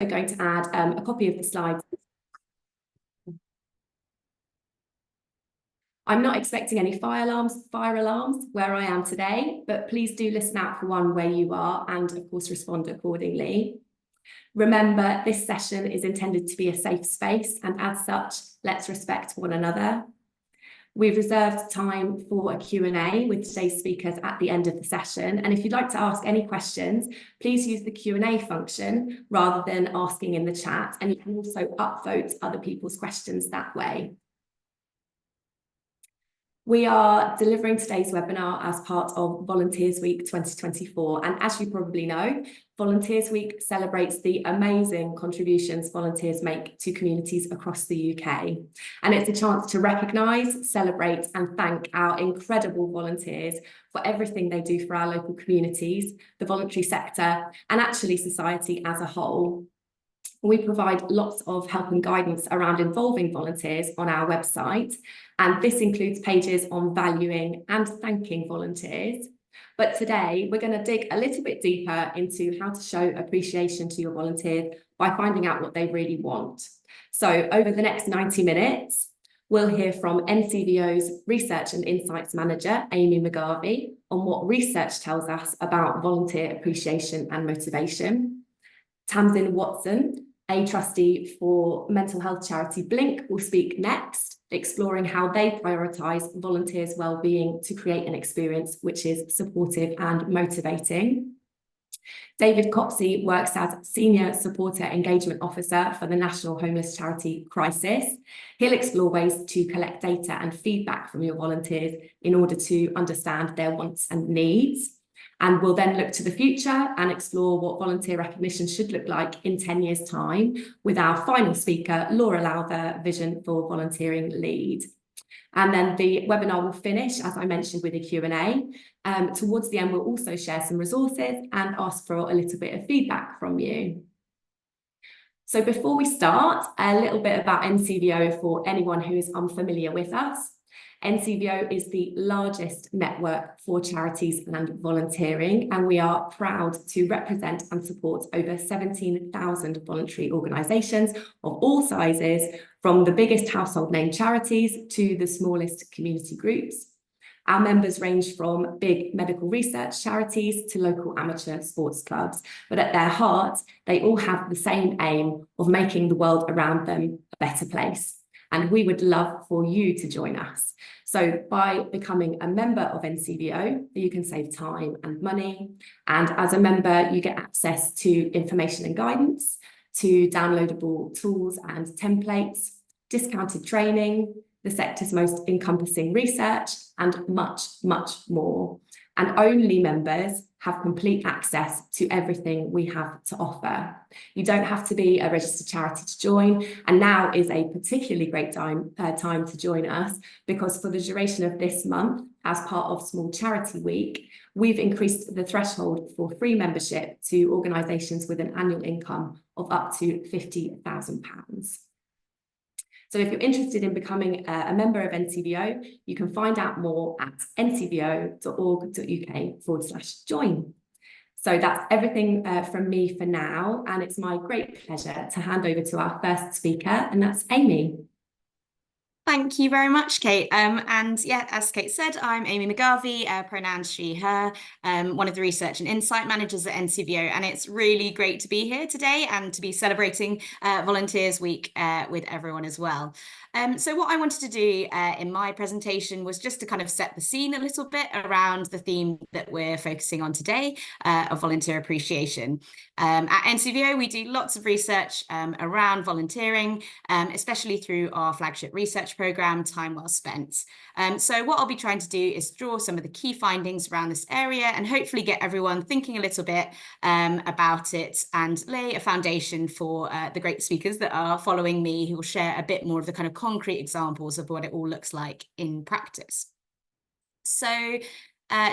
going to add a copy of the slides. I'm not expecting any fire alarms where I am today, but please do listen out for one where you are and of course respond accordingly. Remember, this session is intended to be a safe space, and as such, let's respect one another. We've reserved time for a Q&A with today's speakers at the end of the session. And if you'd like to ask any questions, please use the Q&A function rather than asking in the chat. And you can also upvote other people's questions that way. We are delivering today's webinar as part of Volunteers Week 2024. And as you probably know, Volunteers Week celebrates the amazing contributions volunteers make to communities across the UK. And it's a chance to recognise, celebrate and thank our incredible volunteers for everything they do for our local communities, the voluntary sector, and actually society as a whole. We provide lots of help and guidance around involving volunteers on our website, and this includes pages on valuing and thanking volunteers. But today we're going to dig a little bit deeper into how to show appreciation to your volunteers by finding out what they really want. So over the next 90 minutes, we'll hear from NCVO's Research and Insights Manager, Amy McGarvey, on what research tells us about volunteer appreciation and motivation. Tamsin Watson, a trustee for mental health charity Blink, will speak next, exploring how they prioritise volunteers' wellbeing to create an experience which is supportive and motivating. David Copsey works as Senior Supporter Engagement Officer for the national homeless charity Crisis. He'll explore ways to collect data and feedback from your volunteers in order to understand their wants and needs. And we'll then look to the future and explore what volunteer recognition should look like in 10 years' time with our final speaker, Laura Lowther, Vision for Volunteering Lead. And then the webinar will finish, as I mentioned, with a Q&A. Towards the end, we'll also share some resources and ask for a little bit of feedback from you. So before we start, a little bit about NCVO for anyone who is unfamiliar with us. NCVO is the largest network for charities and volunteering, and we are proud to represent and support over 17,000 voluntary organisations of all sizes, from the biggest household name charities to the smallest community groups. Our members range from big medical research charities to local amateur sports clubs, but at their heart, they all have the same aim of making the world around them a better place. And we would love for you to join us. So by becoming a member of NCVO, you can save time and money. And as a member, you get access to information and guidance, to downloadable tools and templates, discounted training, the sector's most encompassing research, and much, much more. And only members have complete access to everything we have to offer. You don't have to be a registered charity to join, and now is a particularly great time to join us, because for the duration of this month, as part of Small Charity Week, we've increased the threshold for free membership to organisations with an annual income of up to £50,000. So if you're interested in becoming a member of NCVO, you can find out more at ncvo.org.uk/join. So that's everything from me for now, and it's my great pleasure to hand over to our first speaker, and that's Amy. Thank you very much, Kate. And yeah, as Kate said, I'm Amy McGarvey, pronouns she, her, one of the research and insight managers at NCVO. And it's really great to be here today and to be celebrating Volunteers Week with everyone as well. So what I wanted to do in my presentation was just to kind of set the scene a little bit around the theme that we're focusing on today of volunteer appreciation. At NCVO, we do lots of research around volunteering, especially through our flagship research programme, Time Well Spent. So what I'll be trying to do is draw some of the key findings around this area and hopefully get everyone thinking a little bit about it and lay a foundation for the great speakers that are following me, who will share a bit more of the kind of concrete examples of what it all looks like in practice. So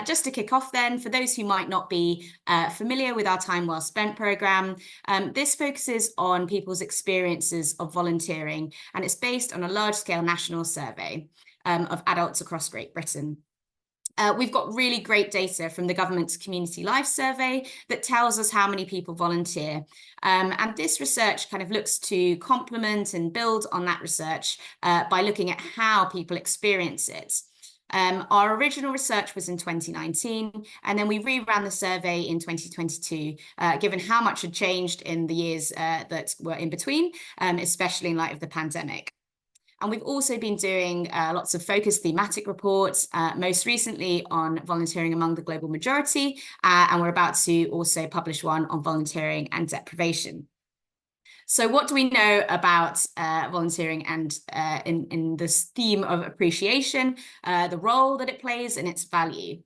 just to kick off then, for those who might not be familiar with our Time Well Spent programme, this focuses on people's experiences of volunteering, and it's based on a large-scale national survey of adults across Great Britain. We've got really great data from the government's Community Life Survey that tells us how many people volunteer. And this research kind of looks to complement and build on that research by looking at how people experience it. Our original research was in 2019, and then we reran the survey in 2022, given how much had changed in the years that were in between, especially in light of the pandemic. And we've also been doing lots of focused thematic reports, most recently on volunteering among the global majority, and we're about to also publish one on volunteering and deprivation. So what do we know about volunteering and in this theme of appreciation, the role that it plays and its value?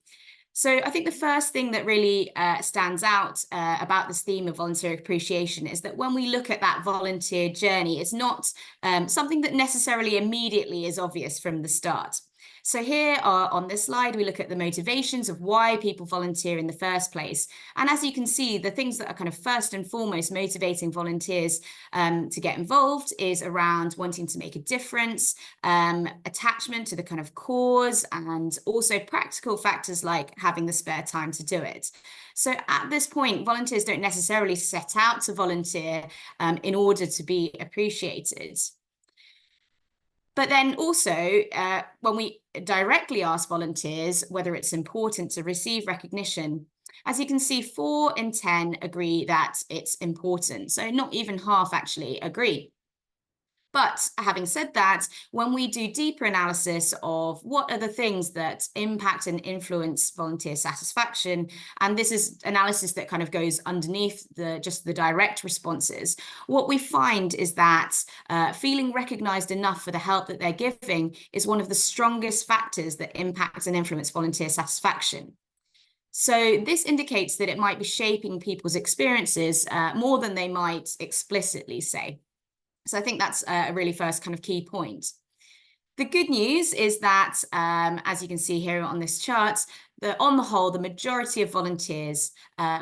So I think the first thing that really stands out about this theme of volunteer appreciation is that when we look at that volunteer journey, it's not something that necessarily immediately is obvious from the start. So here on this slide, we look at the motivations of why people volunteer in the first place. And as you can see, the things that are kind of first and foremost motivating volunteers to get involved is around wanting to make a difference, attachment to the kind of cause, and also practical factors like having the spare time to do it. So at this point, volunteers don't necessarily set out to volunteer in order to be appreciated. But then also, when we directly ask volunteers whether it's important to receive recognition, as you can see, 4 in 10 agree that it's important. So not even half actually agree. But having said that, when we do deeper analysis of what are the things that impact and influence volunteer satisfaction, and this is analysis that kind of goes underneath just the direct responses, what we find is that feeling recognized enough for the help that they're giving is one of the strongest factors that impact and influence volunteer satisfaction. So this indicates that it might be shaping people's experiences more than they might explicitly say. So I think that's a really first kind of key point. The good news is that, as you can see here on this chart, that on the whole, the majority of volunteers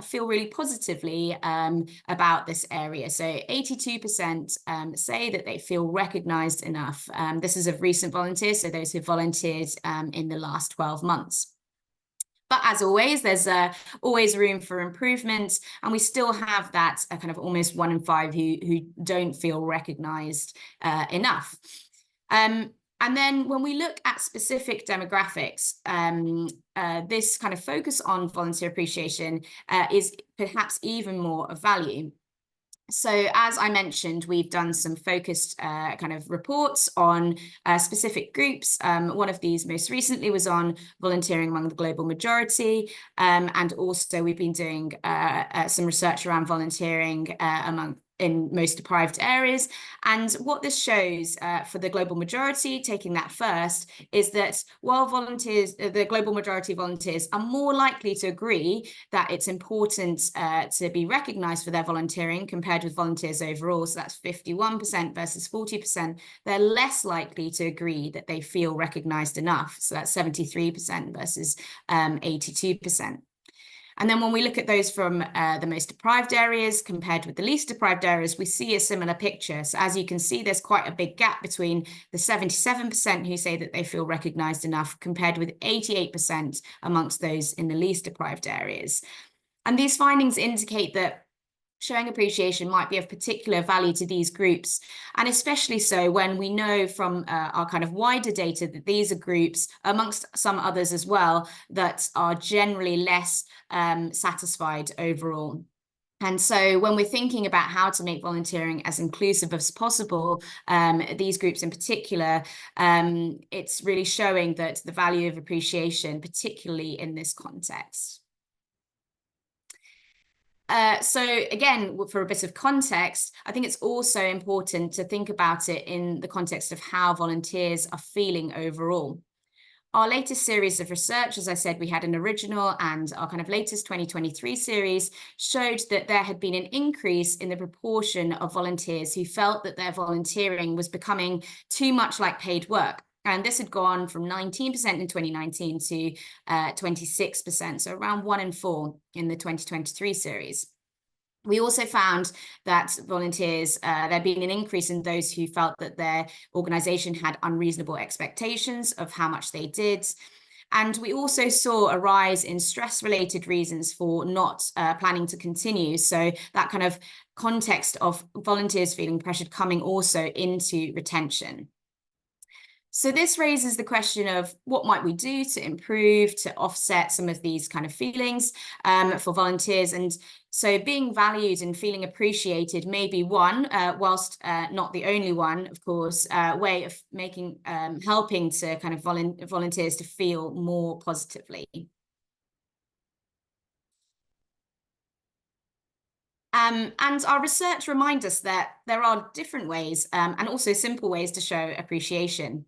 feel really positively about this area. So 82% say that they feel recognised enough. This is of recent volunteers, so those who volunteered in the last 12 months. But as always, there's always room for improvement, and we still have that kind of almost 1 in 5 who don't feel recognised enough. And then when we look at specific demographics, this kind of focus on volunteer appreciation is perhaps even more of value. So as I mentioned, we've done some focused kind of reports on specific groups. One of these most recently was on volunteering among the global majority. And also we've been doing some research around volunteering in most deprived areas. And what this shows for the global majority, taking that first, is that while volunteers, the global majority of volunteers are more likely to agree that it's important to be recognised for their volunteering compared with volunteers overall, so that's 51% versus 40%, they're less likely to agree that they feel recognised enough. So that's 73% versus 82%. And then when we look at those from the most deprived areas compared with the least deprived areas, we see a similar picture. So as you can see, there's quite a big gap between the 77% who say that they feel recognised enough compared with 88% amongst those in the least deprived areas. And these findings indicate that showing appreciation might be of particular value to these groups, and especially so when we know from our kind of wider data that these are groups, amongst some others as well, that are generally less satisfied overall. And so when we're thinking about how to make volunteering as inclusive as possible, these groups in particular, it's really showing that the value of appreciation, particularly in this context. So again, for a bit of context, I think it's also important to think about it in the context of how volunteers are feeling overall. Our latest series of research, as I said, we had an original, and our kind of latest 2023 series showed that there had been an increase in the proportion of volunteers who felt that their volunteering was becoming too much like paid work. And this had gone from 19% in 2019 to 26%, so around 1 in 4 in the 2023 series. We also found that volunteers, there'd been an increase in those who felt that their organisation had unreasonable expectations of how much they did. And we also saw a rise in stress-related reasons for not planning to continue. So that kind of context of volunteers feeling pressured coming also into retention. So this raises the question of what might we do to improve, to offset some of these kind of feelings for volunteers. And so being valued and feeling appreciated may be one, whilst not the only one, of course, way of making, helping to kind of volunteers to feel more positively. And our research reminds us that there are different ways and also simple ways to show appreciation.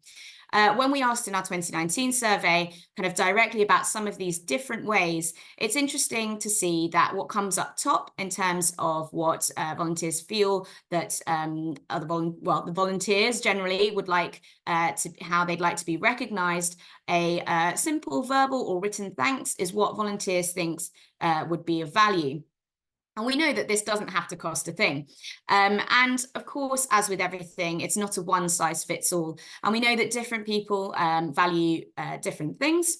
When we asked in our 2019 survey kind of directly about some of these different ways, it's interesting to see that what comes up top in terms of what volunteers feel that the volunteers generally would like how they'd like to be recognised. A simple verbal or written thanks is what volunteers think would be of value. And we know that this doesn't have to cost a thing. And of course, as with everything, it's not a one size fits all. And we know that different people value different things.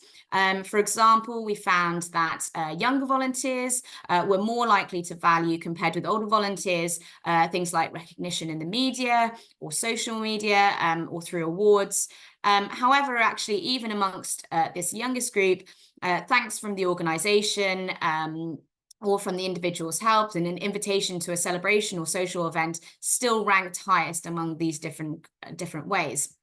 For example, we found that younger volunteers were more likely to value, compared with older volunteers, things like recognition in the media or social media or through awards. However, actually, even amongst this youngest group, thanks from the organisation, or from the individual's help, and an invitation to a celebration or social event still ranked highest among these different ways.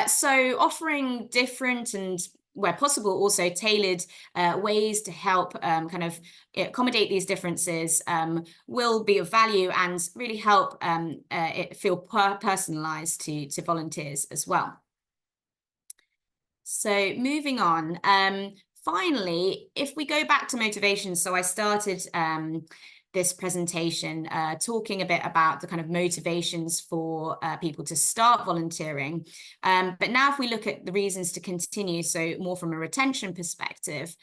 So offering different and, where possible, also tailored ways to help kind of accommodate these differences will be of value and really help it feel personalised to volunteers as well. So moving on. Finally, if we go back to motivation, so I started this presentation talking a bit about the kind of motivations for people to start volunteering. But now if we look at the reasons to continue, so more from a retention perspective,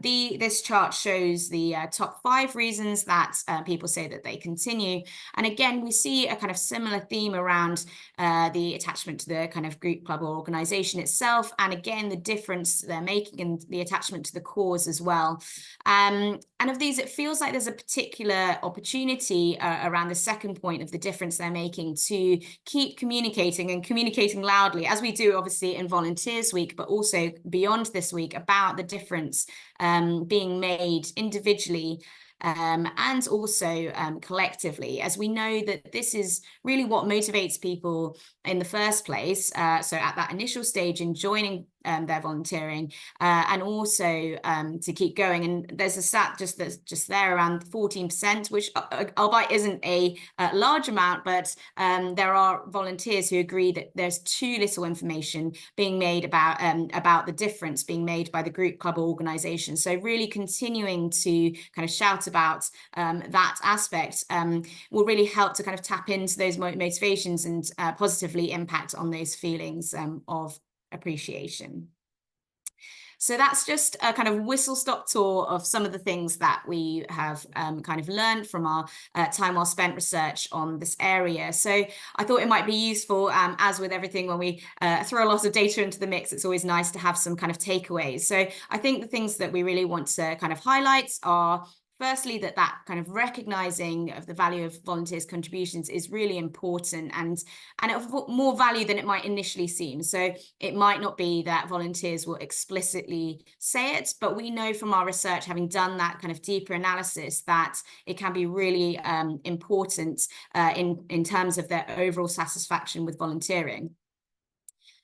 this chart shows the top 5 reasons that people say that they continue. And again, we see a kind of similar theme around the attachment to the kind of group, club, or organisation itself. And again, the difference they're making and the attachment to the cause as well. And of these, it feels like there's a particular opportunity around the second point of the difference they're making to keep communicating and communicating loudly, as we do obviously in Volunteers Week, but also beyond this week, about the difference being made individually and also collectively, as we know that this is really what motivates people in the first place. So at that initial stage in joining their volunteering, and also to keep going. And there's a stat just there around 14%, which albeit isn't a large amount, but there are volunteers who agree that there's too little information being made about the difference being made by the group, club, or organisation. So really continuing to kind of shout about that aspect will really help to kind of tap into those motivations and positively impact on those feelings of appreciation. So that's just a kind of whistle-stop tour of some of the things that we have kind of learned from our time well spent research on this area. So I thought it might be useful, as with everything, when we throw a lot of data into the mix, it's always nice to have some kind of takeaways. So I think the things that we really want to kind of highlight are, firstly, that kind of recognizing of the value of volunteers' contributions is really important and of more value than it might initially seem. So it might not be that volunteers will explicitly say it, but we know from our research, having done that kind of deeper analysis, that it can be really important in terms of their overall satisfaction with volunteering.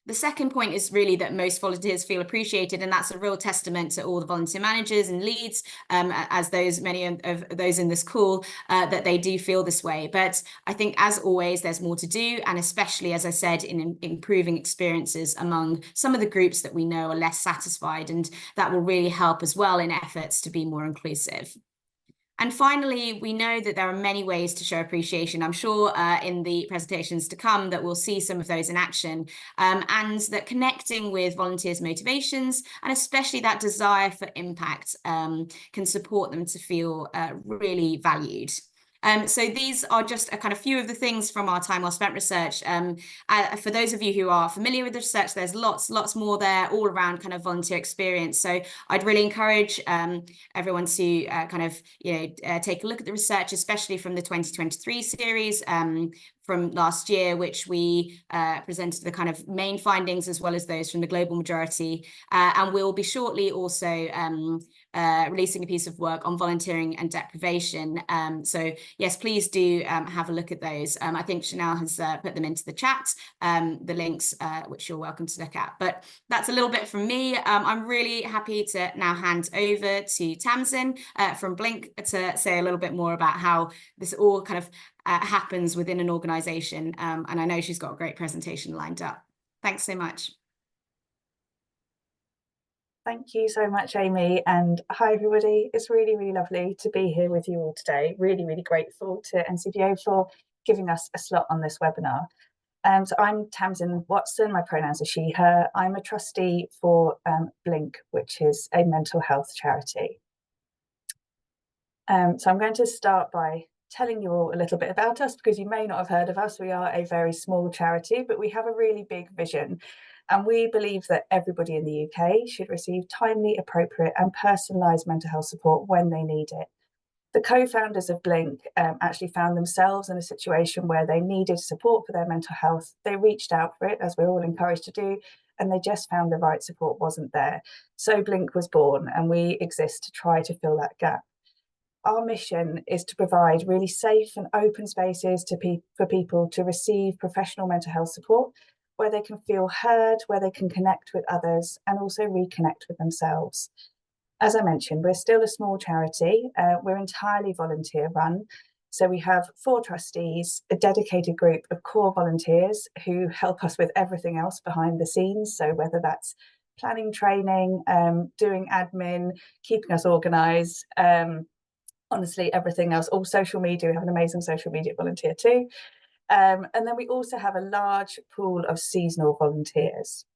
The second point is really that most volunteers feel appreciated, and that's a real testament to all the volunteer managers and leads, as many of those in this call, that they do feel this way. But I think, as always, there's more to do, and especially, as I said, in improving experiences among some of the groups that we know are less satisfied, and that will really help as well in efforts to be more inclusive. And finally, we know that there are many ways to show appreciation. I'm sure in the presentations to come that we'll see some of those in action, and that connecting with volunteers' motivations, and especially that desire for impact, can support them to feel really valued. So these are just a kind of few of the things from our Time Well Spent research. For those of you who are familiar with the research, there's lots more there all around kind of volunteer experience. So I'd really encourage everyone to take a look at the research, especially from the 2023 series from last year, which we presented the kind of main findings as well as those from the global majority. And we'll be shortly also releasing a piece of work on volunteering and deprivation. So yes, please do have a look at those. I think Chanel has put them into the chat, the links, which you're welcome to look at. But that's a little bit from me. I'm really happy to now hand over to Tamsin from Blink to say a little bit more about how this all kind of happens within an organization. And I know she's got a great presentation lined up. Thanks so much. Thank you so much, Amy, and hi everybody. It's really lovely to be here with you all today. Really grateful to NCVO for giving us a slot on this webinar. So I'm Tamsin Watson, my pronouns are she, her. I'm a trustee for Blink, which is a mental health charity. So I'm going to start by telling you all a little bit about us, because you may not have heard of us. We are a very small charity, but we have a really big vision. And we believe that everybody in the UK should receive timely, appropriate and personalised mental health support when they need it. The co-founders of Blink actually found themselves in a situation where they needed support for their mental health. They reached out for it, as we're all encouraged to do, and they just found the right support wasn't there. So Blink was born, and we exist to try to fill that gap. Our mission is to provide really safe and open spaces for people to receive professional mental health support, where they can feel heard, where they can connect with others and also reconnect with themselves. As I mentioned, we're still a small charity. We're entirely volunteer run. So we have 4 trustees, a dedicated group of core volunteers who help us with everything else behind the scenes. So whether that's planning training, doing admin, keeping us organised, honestly, everything else, all social media. We have an amazing social media volunteer too. And then we also have a large pool of seasonal volunteers.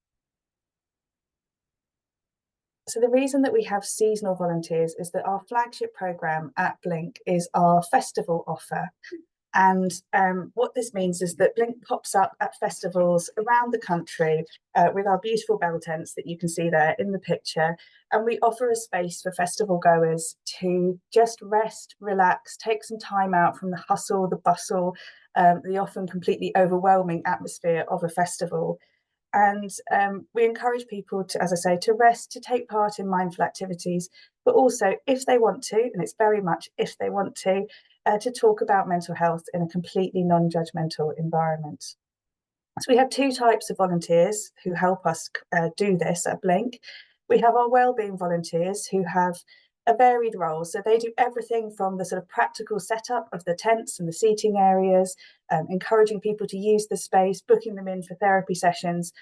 So the reason that we have seasonal volunteers is that our flagship programme at Blink is our festival offer. And what this means is that Blink pops up at festivals around the country with our beautiful bell tents that you can see there in the picture. And we offer a space for festival goers to just rest, relax, take some time out from the hustle, the bustle, the often completely overwhelming atmosphere of a festival. And we encourage people to, as I say, to rest, to take part in mindful activities, but also if they want to, and it's very much if they want to talk about mental health in a completely non-judgmental environment. So we have 2 types of volunteers who help us do this at Blink. We have our wellbeing volunteers who have a varied role. So they do everything from the sort of practical setup of the tents and the seating areas, encouraging people to use the space, booking them in for therapy sessions,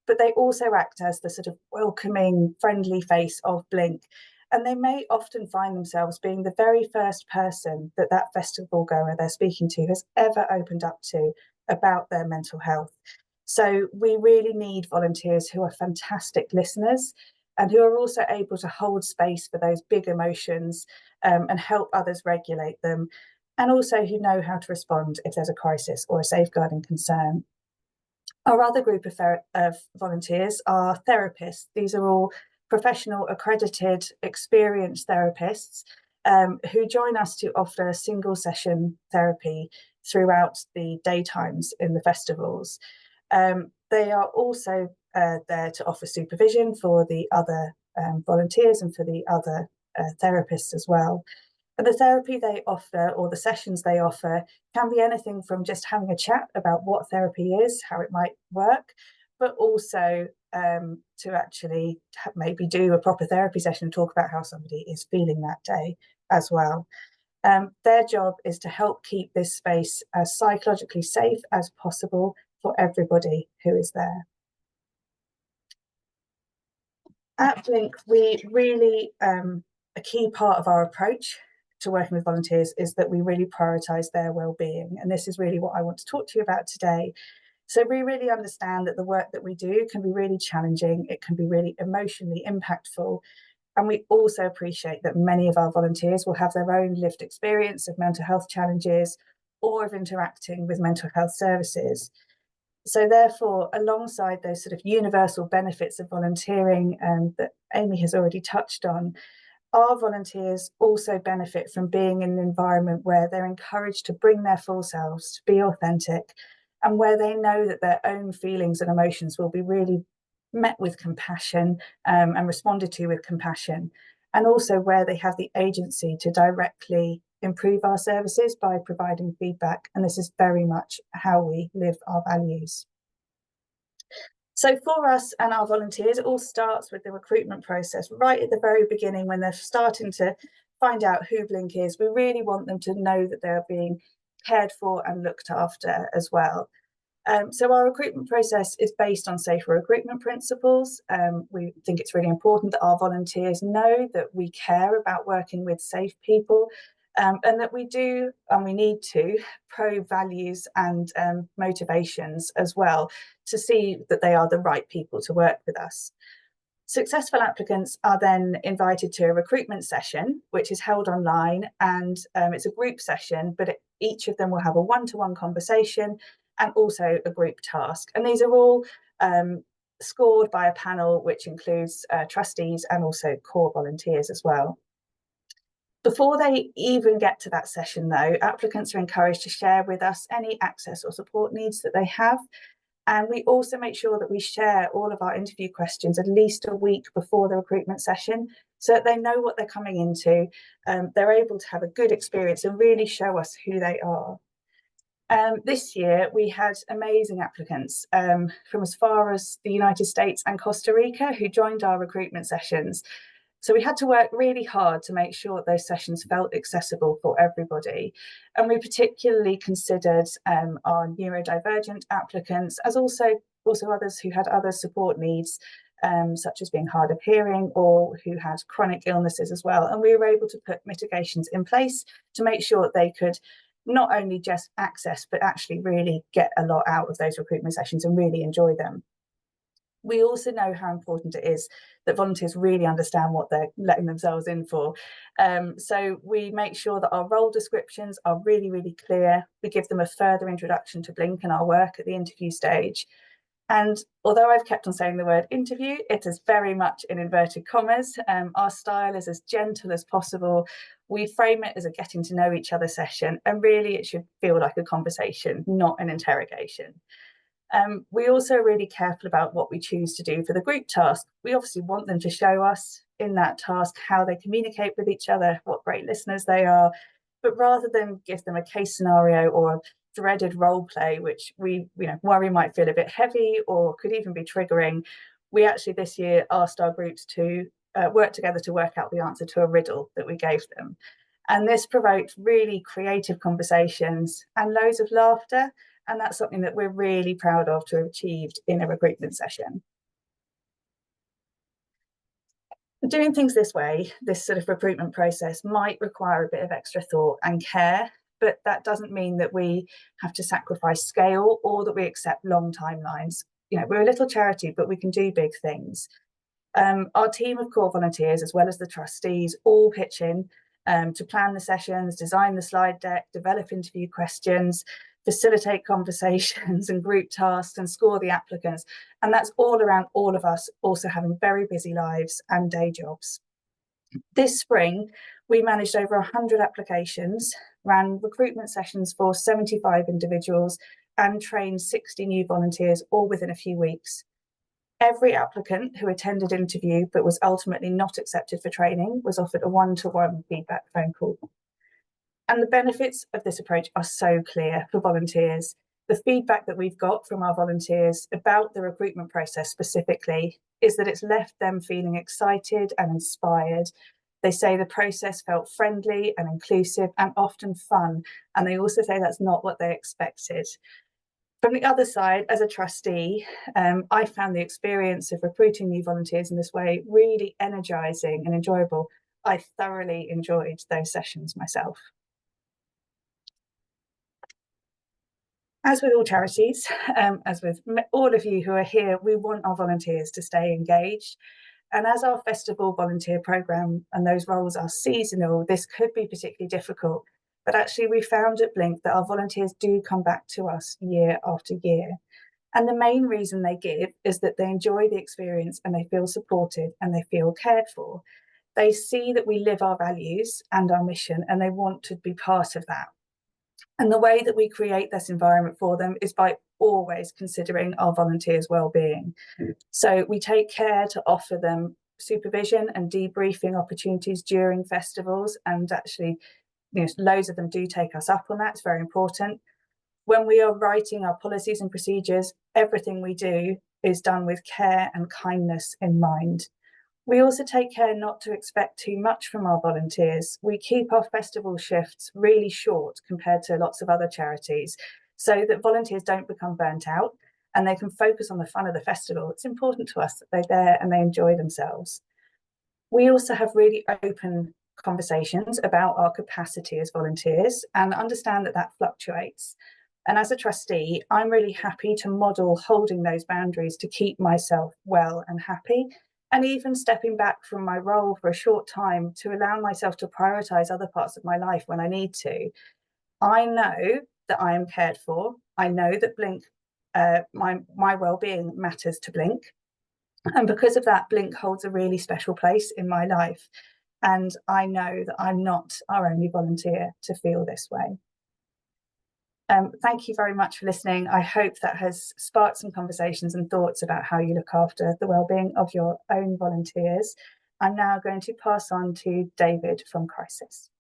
but they also act as the sort of welcoming, friendly face of Blink. And they may often find themselves being the very first person that that festival goer they're speaking to has ever opened up to about their mental health. So we really need volunteers who are fantastic listeners and who are also able to hold space for those big emotions and help others regulate them, and also who know how to respond if there's a crisis or a safeguarding concern. Our other group of volunteers are therapists. These are all professional, accredited, experienced therapists who join us to offer single session therapy throughout the daytimes in the festivals. They are also there to offer supervision for the other volunteers and for the other therapists as well. And the therapy they offer, or the sessions they offer, can be anything from just having a chat about what therapy is, how it might work, but also to actually maybe do a proper therapy session and talk about how somebody is feeling that day as well. Their job is to help keep this space as psychologically safe as possible for everybody who is there. At Blink, we really, a key part of our approach to working with volunteers is that we really prioritise their well-being. And this is really what I want to talk to you about today. So we really understand that the work that we do can be really challenging, it can be really emotionally impactful, And we also appreciate that many of our volunteers will have their own lived experience of mental health challenges or of interacting with mental health services. So therefore, alongside those sort of universal benefits of volunteering that Amy has already touched on, our volunteers also benefit from being in an environment where they're encouraged to bring their full selves, to be authentic, and where they know that their own feelings and emotions will be really met with compassion and responded to with compassion, and also where they have the agency to directly improve our services by providing feedback. And this is very much how we live our values. So for us and our volunteers, it all starts with the recruitment process right at the very beginning when they're starting to find out who Blink is. We really want them to know that they're being cared for and looked after as well. So our recruitment process is based on safer recruitment principles. We think it's really important that our volunteers know that we care about working with safe people, and that we do, and we need to, probe values and motivations as well to see that they are the right people to work with us. Successful applicants are then invited to a recruitment session, which is held online, and it's a group session, but each of them will have a one-to-one conversation and also a group task. And these are all scored by a panel, which includes trustees and also core volunteers as well. Before they even get to that session, though, applicants are encouraged to share with us any access or support needs that they have. And we also make sure that we share all of our interview questions at least a week before the recruitment session, so that they know what they're coming into. They're able to have a good experience and really show us who they are. This year, we had amazing applicants from as far as the United States and Costa Rica who joined our recruitment sessions. So we had to work really hard to make sure those sessions felt accessible for everybody. And we particularly considered our neurodivergent applicants, as also others who had other support needs, such as being hard of hearing or who had chronic illnesses as well. And we were able to put mitigations in place to make sure that they could not only just access, but actually really get a lot out of those recruitment sessions and really enjoy them. We also know how important it is that volunteers really understand what they're letting themselves in for. So we make sure that our role descriptions are really, really clear. We give them a further introduction to Blink and our work at the interview stage. And although I've kept on saying the word interview, it is very much in inverted commas. Our style is as gentle as possible. We frame it as a getting to know each other session, and really it should feel like a conversation, not an interrogation. We also are really careful about what we choose to do for the group task. We obviously want them to show us in that task how they communicate with each other, what great listeners they are, but rather than give them a case scenario or a dreaded role play, which we worry might feel a bit heavy or could even be triggering, we actually this year asked our groups to work together to work out the answer to a riddle that we gave them. And this provoked really creative conversations and loads of laughter. And that's something that we're really proud of to have achieved in a recruitment session. Doing things this way, this sort of recruitment process, might require a bit of extra thought and care, but that doesn't mean that we have to sacrifice scale or that we accept long timelines. We're a little charity, but we can do big things. Our team of core volunteers, as well as the trustees, all pitch in to plan the sessions, design the slide deck, develop interview questions, facilitate conversations and group tasks, and score the applicants. And that's all around all of us also having very busy lives and day jobs. This spring, we managed over 100 applications, ran recruitment sessions for 75 individuals, and trained 60 new volunteers, all within a few weeks. Every applicant who attended interview but was ultimately not accepted for training was offered a one-to-one feedback phone call. And the benefits of this approach are so clear for volunteers. The feedback that we've got from our volunteers about the recruitment process specifically is that it's left them feeling excited and inspired. They say the process felt friendly and inclusive and often fun. And they also say that's not what they expected. From the other side, as a trustee, I found the experience of recruiting new volunteers in this way really energising and enjoyable. I thoroughly enjoyed those sessions myself. As with all charities, as with all of you who are here, we want our volunteers to stay engaged. And as our festival volunteer programme and those roles are seasonal, this could be particularly difficult. But actually, we found at Blink that our volunteers do come back to us year after year. And the main reason they give is that they enjoy the experience and they feel supported and they feel cared for. They see that we live our values and our mission and they want to be part of that. And the way that we create this environment for them is by always considering our volunteers' well-being. So we take care to offer them supervision and debriefing opportunities during festivals, and actually, loads of them do take us up on that. It's very important. When we are writing our policies and procedures, everything we do is done with care and kindness in mind. We also take care not to expect too much from our volunteers. We keep our festival shifts really short compared to lots of other charities so that volunteers don't become burnt out and they can focus on the fun of the festival. It's important to us that they're there and they enjoy themselves. We also have really open conversations about our capacity as volunteers and understand that that fluctuates. And as a trustee, I'm really happy to model holding those boundaries to keep myself well and happy, and even stepping back from my role for a short time to allow myself to prioritise other parts of my life when I need to. I know that I am cared for. I know that Blink, my well-being matters to Blink. And because of that, Blink holds a really special place in my life. And I know that I'm not our only volunteer to feel this way. Thank you very much for listening. I hope that has sparked some conversations and thoughts about how you look after the well-being of your own volunteers. I'm now going to pass on to David from Crisis.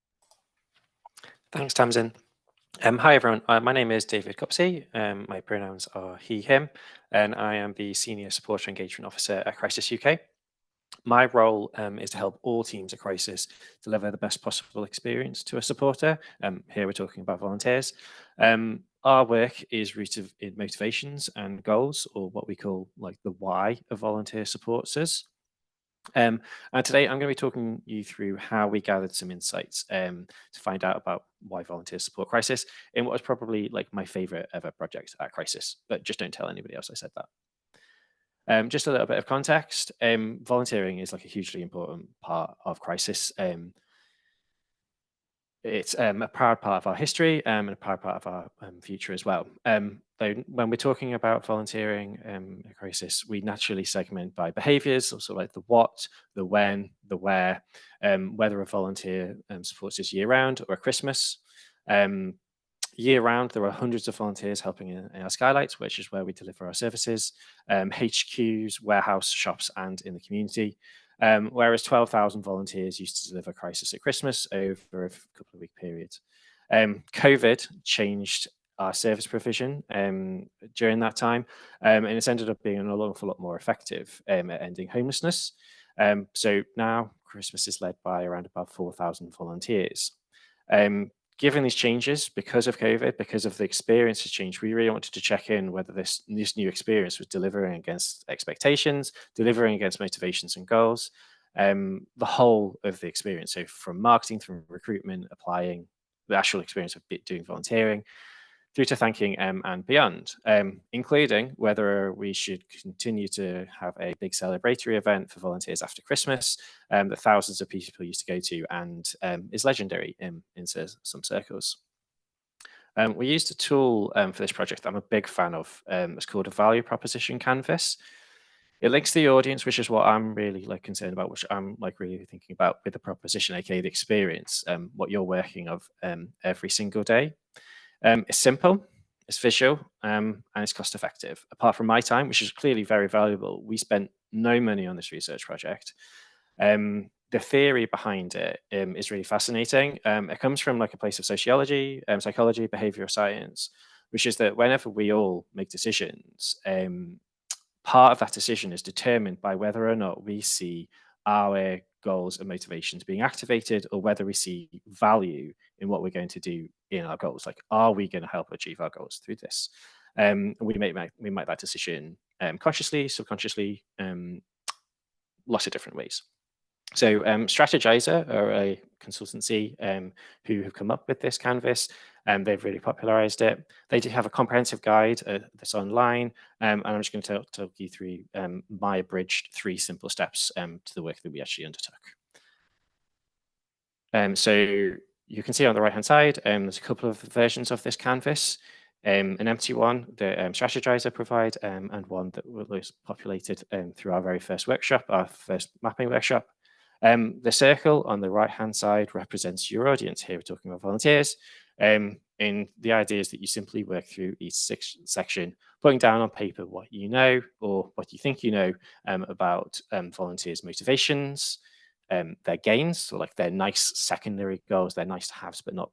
Thanks, Tamsin. Hi, everyone. My name is David Copsey. My pronouns are he, him, and I am the Senior Supporter Engagement Officer at Crisis UK. My role is to help all teams at Crisis deliver the best possible experience to a supporter. Here we're talking about volunteers. Our work is rooted in motivations and goals, or what we call like the why of volunteer supports us. And today I'm going to be talking you through how we gathered some insights to find out about why volunteers support Crisis in what was probably like my favorite ever project at Crisis, but just don't tell anybody else I said that. Just a little bit of context, volunteering is like a hugely important part of Crisis. It's a proud part of our history and a proud part of our future as well. Though when we're talking about volunteering at Crisis, we naturally segment by behaviours, also like the what, the when, the where, whether a volunteer supports us year round or at Christmas. Year round, there are hundreds of volunteers helping in our skylights, which is where we deliver our services, HQs, warehouse, shops, and in the community. Whereas 12,000 volunteers used to deliver Crisis at Christmas over a couple of week periods. COVID changed our service provision during that time, and it's ended up being an awful lot more effective at ending homelessness. So now Christmas is led by around about 4,000 volunteers. Given these changes, because of COVID, because of the experience has changed, we really wanted to check in whether this new experience was delivering against expectations, delivering against motivations and goals, the whole of the experience. So from marketing, from recruitment, applying, the actual experience of doing volunteering, through to thanking and beyond, including whether we should continue to have a big celebratory event for volunteers after Christmas that thousands of people used to go to and is legendary in some circles. We used a tool for this project that I'm a big fan of. It's called a value proposition canvas. It links the audience, which is what I'm really like concerned about, which I'm like really thinking about with the proposition, aka the experience, what you're working of every single day. It's simple, it's visual, and it's cost effective. Apart from my time, which is clearly very valuable, we spent no money on this research project. The theory behind it is really fascinating. It comes from like a place of sociology, psychology, behavioral science, which is that whenever we all make decisions, part of that decision is determined by whether or not we see our goals and motivations being activated, or whether we see value in what we're going to do in our goals. Like, are we going to help achieve our goals through this? We make that decision consciously, subconsciously, lots of different ways. So Strategizer are a consultancy who have come up with this canvas, and they've really popularized it. They do have a comprehensive guide that's online, and I'm just going to talk you through my abridged 3 simple steps to the work that we actually undertook. So you can see on the right-hand side, there's a couple of versions of this canvas. An empty one that Strategizer provide, and one that was populated through our very first workshop, our first mapping workshop. The circle on the right-hand side represents your audience. Here we're talking about volunteers. And the idea is that you simply work through each section, putting down on paper what you know or what you think you know about volunteers' motivations, their gains, so like their nice secondary goals, they're nice to haves but not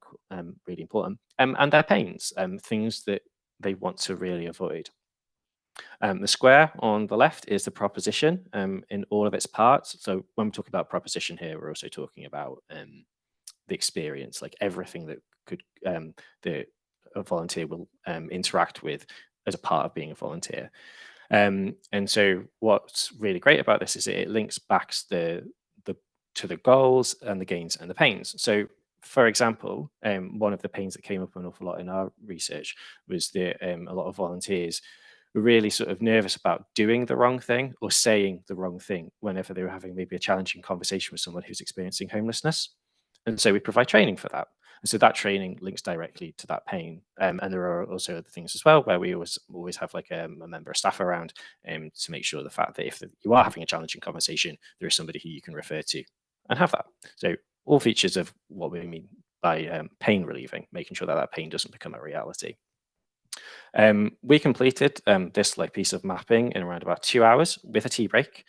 really important, and their pains, things that they want to really avoid. The square on the left is the proposition in all of its parts. So when we talk about proposition here, we're also talking about the experience, like everything that could that a volunteer will interact with as a part of being a volunteer. And so what's really great about this is it links back to the goals and the gains and the pains. So for example, one of the pains that came up an awful lot in our research was that a lot of volunteers were really sort of nervous about doing the wrong thing or saying the wrong thing whenever they were having maybe a challenging conversation with someone who's experiencing homelessness. And so we provide training for that. And so that training links directly to that pain. And there are also other things as well, where we always have like a member of staff around to make sure the fact that if you are having a challenging conversation, there is somebody who you can refer to and have that. So all features of what we mean by pain relieving, making sure that that pain doesn't become a reality. We completed this piece of mapping in around about 2 hours with a tea break.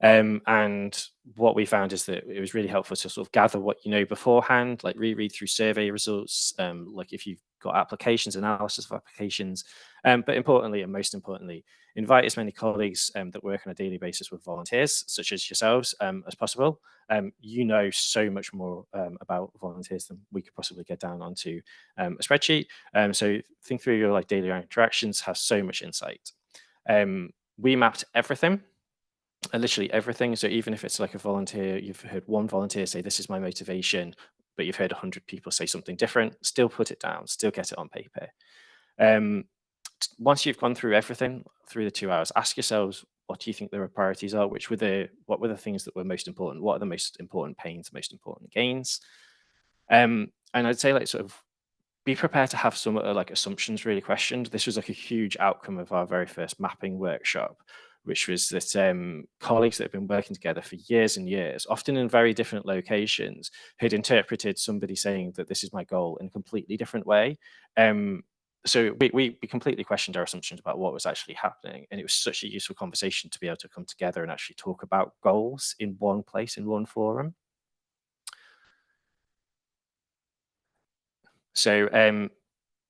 And what we found is that it was really helpful to sort of gather what you know beforehand, like reread through survey results, like if you've got applications, analysis of applications, but importantly, and most importantly, invite as many colleagues that work on a daily basis with volunteers, such as yourselves, as possible. You know so much more about volunteers than we could possibly get down onto a spreadsheet. So think through your daily interactions, have so much insight. We mapped everything. Literally everything. So even if it's like a volunteer, you've heard one volunteer say, this is my motivation, but you've heard 100 people say something different, still put it down, still get it on paper. Once you've gone through everything through the 2 hours, ask yourselves, what do you think the priorities are? What were the things that were most important? What are the most important pains, most important gains? And I'd say sort of be prepared to have some assumptions really questioned. This was a huge outcome of our very first mapping workshop, which was that colleagues that have been working together for years and years, often in very different locations, had interpreted somebody saying that this is my goal in a completely different way. So we completely questioned our assumptions about what was actually happening. And it was such a useful conversation to be able to come together and actually talk about goals in one place, in one forum. So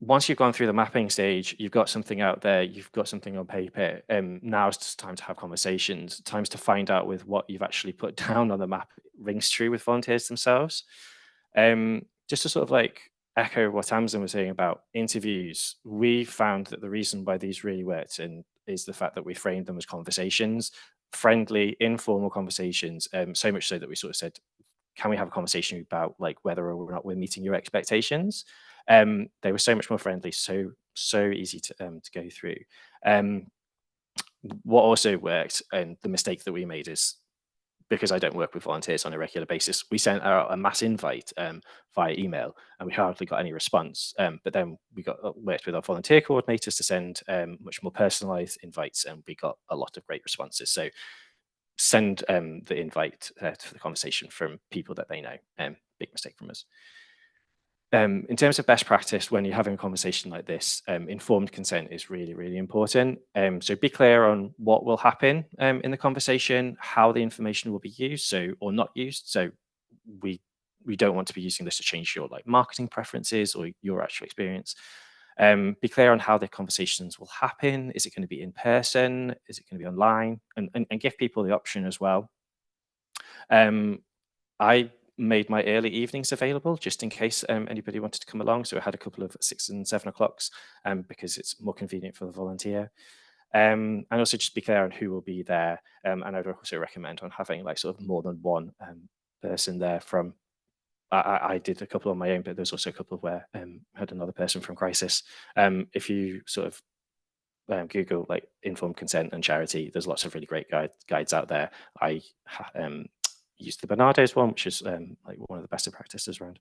once you've gone through the mapping stage, you've got something out there, you've got something on paper, now it's time to have conversations, times to find out with what you've actually put down on the map rings true with volunteers themselves. Just to sort of echo what Amazon was saying about interviews, we found that the reason why these really worked is the fact that we framed them as conversations, friendly, informal conversations, so much so that we sort of said, can we have a conversation about whether or not we're meeting your expectations? They were so much more friendly, so easy to go through. What also worked, and the mistake that we made is, because I don't work with volunteers on a regular basis, we sent out a mass invite via email, and we hardly got any response. But then we worked with our volunteer coordinators to send much more personalized invites, and we got a lot of great responses. So send the invite to the conversation from people that they know. Big mistake from us. In terms of best practice, when you're having a conversation like this, informed consent is really, really important. So be clear on what will happen in the conversation, how the information will be used, or not used. So we don't want to be using this to change your marketing preferences or your actual experience. Be clear on how the conversations will happen. Is it going to be in person? Is it going to be online? And give people the option as well. I made my early evenings available just in case anybody wanted to come along. So I had a couple of 6 and 7 o'clocks because it's more convenient for the volunteer. And also just be clear on who will be there. And I'd also recommend on having like sort of more than one person there from, I did a couple on my own, but there's also a couple where I had another person from Crisis. If you sort of Google like informed consent and charity, there's lots of really great guides out there. I used the Bernardo's one, which is like one of the best practices around.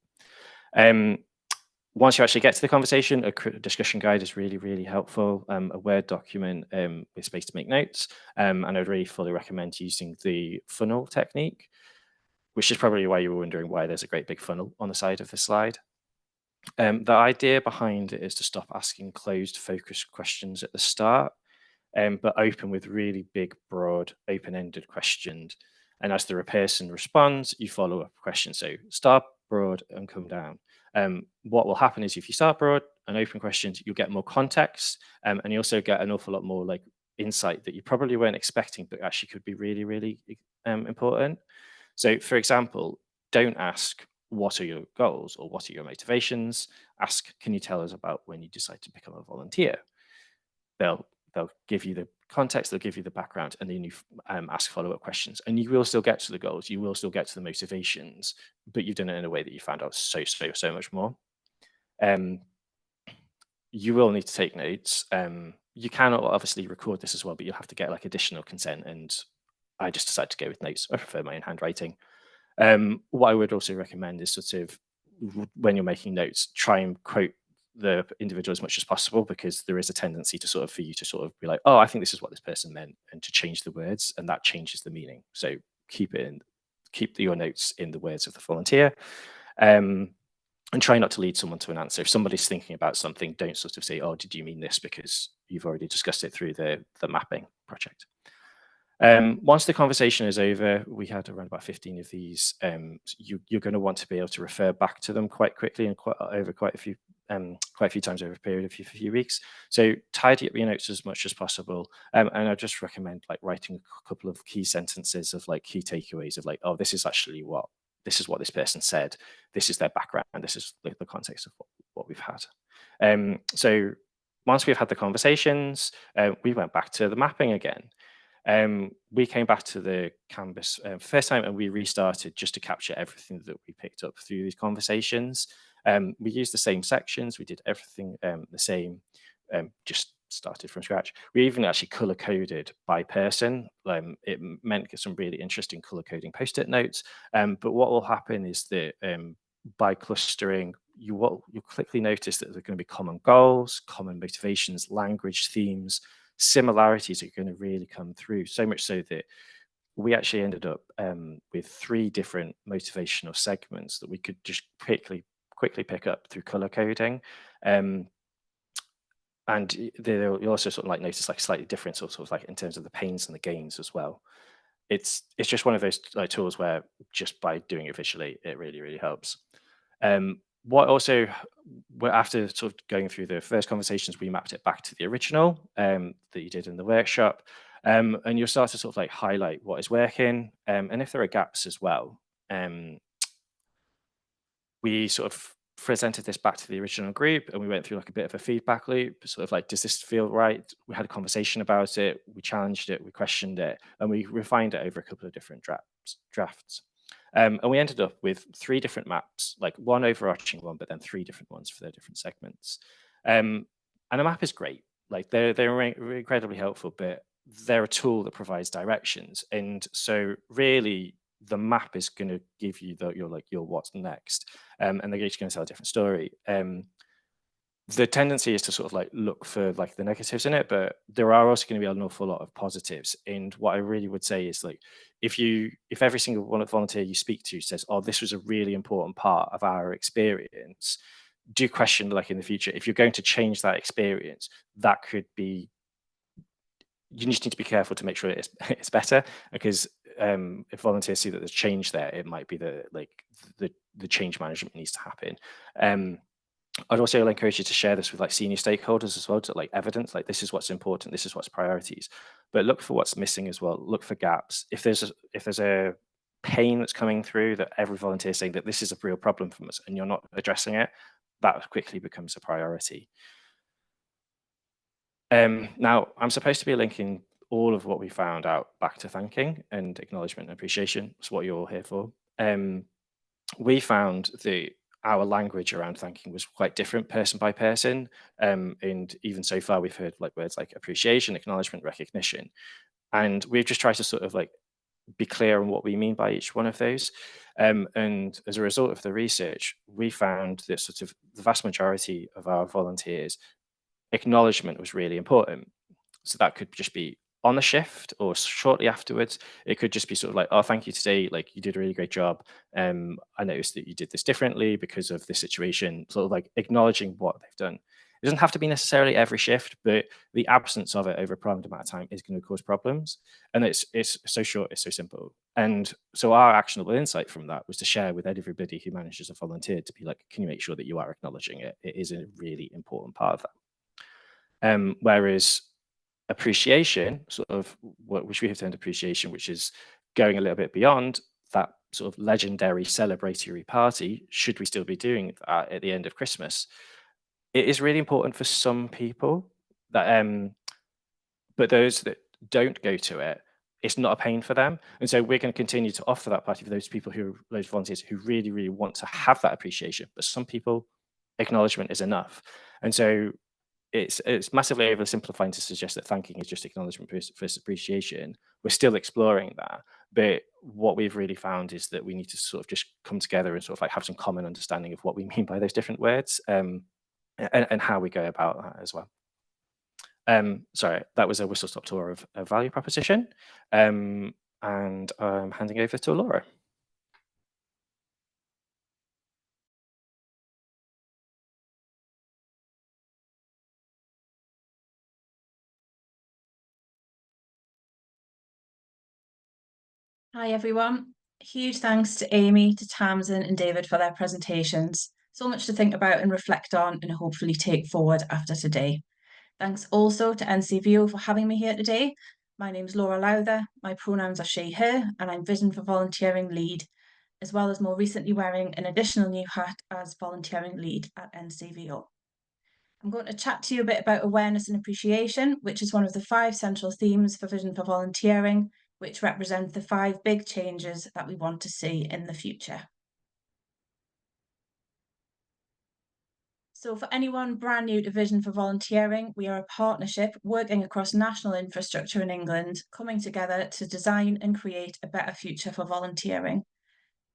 Once you actually get to the conversation, a discussion guide is really, really helpful. A Word document with space to make notes. And I'd really fully recommend using the funnel technique, which is probably why you were wondering why there's a great big funnel on the side of the slide. The idea behind it is to stop asking closed, focused questions at the start, but open with really big, broad, open-ended questions. And as the person responds, you follow up questions. So start broad and come down. What will happen is if you start broad and open questions, you'll get more context, and you also get an awful lot more like insight that you probably weren't expecting, but actually could be really, really important. So for example, don't ask, what are your goals or what are your motivations? Ask, can you tell us about when you decide to become a volunteer? They'll give you the context, they'll give you the background, and then you ask follow-up questions. And you will still get to the goals, you will still get to the motivations, but you've done it in a way that you found out so much more. You will need to take notes. You can obviously record this as well, but you'll have to get like additional consent. And I just decided to go with notes. I prefer my own handwriting. What I would also recommend is sort of when you're making notes, try and quote the individual as much as possible, because there is a tendency to sort of for you to sort of be like, oh, I think this is what this person meant, and to change the words, and that changes the meaning. So keep your notes in the words of the volunteer, and try not to lead someone to an answer. If somebody's thinking about something, don't sort of say, oh, did you mean this, because you've already discussed it through the mapping project. Once the conversation is over, we had around about 15 of these. You're going to want to be able to refer back to them quite quickly and quite a few times over a period of a few weeks. So tidy up your notes as much as possible. And I just recommend like writing a couple of key sentences of like key takeaways of like, oh, this is what this person said. This is their background. This is like the context of what we've had. So once we've had the conversations, we went back to the mapping again. We came back to the canvas first time, and we restarted just to capture everything that we picked up through these conversations. We used the same sections, we did everything the same, just started from scratch. We even actually color coded by person. It meant some really interesting color coding post-it notes. But what will happen is that by clustering, you'll quickly notice that there are going to be common goals, common motivations, language, themes. Similarities are going to really come through, so much so that we actually ended up with 3 different motivational segments that we could just quickly pick up through color coding. And you'll also sort of like notice like slightly different sort of like in terms of the pains and the gains as well. It's just one of those like tools where just by doing it visually, it really helps. What also, after sort of going through the first conversations, we mapped it back to the original that you did in the workshop, and you'll start to sort of like highlight what is working, and if there are gaps as well. We sort of presented this back to the original group, and we went through like a bit of a feedback loop, sort of like, does this feel right? We had a conversation about it, we challenged it, we questioned it, and we refined it over a couple of different drafts. And we ended up with 3 different maps, like one overarching one, but then 3 different ones for their different segments. And a map is great. Like they're incredibly helpful, but they're a tool that provides directions. And so really the map is going to give you your what's next. And they're each going to tell a different story. The tendency is to sort of like look for like the negatives in it, but there are also going to be an awful lot of positives. And what I really would say is like, if every single volunteer you speak to says, oh, this was a really important part of our experience, do question like in the future, if you're going to change that experience, that could be, you just need to be careful to make sure it's better, because if volunteers see that there's change there, it might be that like the change management needs to happen. I'd also encourage you to share this with like senior stakeholders as well, to like evidence, like this is what's important, this is what's priorities, but look for what's missing as well. Look for gaps. If there's a pain that's coming through that every volunteer is saying that this is a real problem for us and you're not addressing it, that quickly becomes a priority. Now, I'm supposed to be linking all of what we found out back to thanking and acknowledgement and appreciation. That's what you're all here for. We found that our language around thanking was quite different person by person. And even so far, we've heard like words like appreciation, acknowledgement, recognition. And we've just tried to sort of like be clear on what we mean by each one of those. And as a result of the research, we found that sort of the vast majority of our volunteers, acknowledgement was really important. So that could just be on the shift or shortly afterwards. It could just be sort of like, oh, thank you today. Like you did a really great job. I noticed that you did this differently because of this situation, sort of like acknowledging what they've done. It doesn't have to be necessarily every shift, but the absence of it over a prolonged amount of time is going to cause problems. And it's so short, it's so simple. And so our actionable insight from that was to share with everybody who manages a volunteer to be like, can you make sure that you are acknowledging it? It is a really important part of that. Whereas appreciation, sort of which we have termed appreciation, which is going a little bit beyond that sort of legendary celebratory party, should we still be doing that at the end of Christmas? It is really important for some people, that but those that don't go to it, it's not a pain for them. And so we're going to continue to offer that party for those people those volunteers who really, really want to have that appreciation. But some people, acknowledgement is enough. And so it's massively oversimplifying to suggest that thanking is just acknowledgement versus appreciation. We're still exploring that, but what we've really found is that we need to sort of just come together and sort of like have some common understanding of what we mean by those different words, and how we go about that as well. Sorry, that was a whistle-stop tour of a value proposition, and I'm handing over to Laura. Hi everyone. Huge thanks to Amy, to Tamsin and David for their presentations. So much to think about and reflect on and hopefully take forward after today. Thanks also to NCVO for having me here today. My name's Laura Lowther, my pronouns are she, her, and I'm Vision for Volunteering Lead, as well as more recently wearing an additional new hat as Volunteering Lead at NCVO. I'm going to chat to you a bit about awareness and appreciation, which is one of the 5 central themes for Vision for Volunteering, which represent the 5 big changes that we want to see in the future. So for anyone brand new to Vision for Volunteering, we are a partnership working across national infrastructure in England, coming together to design and create a better future for volunteering.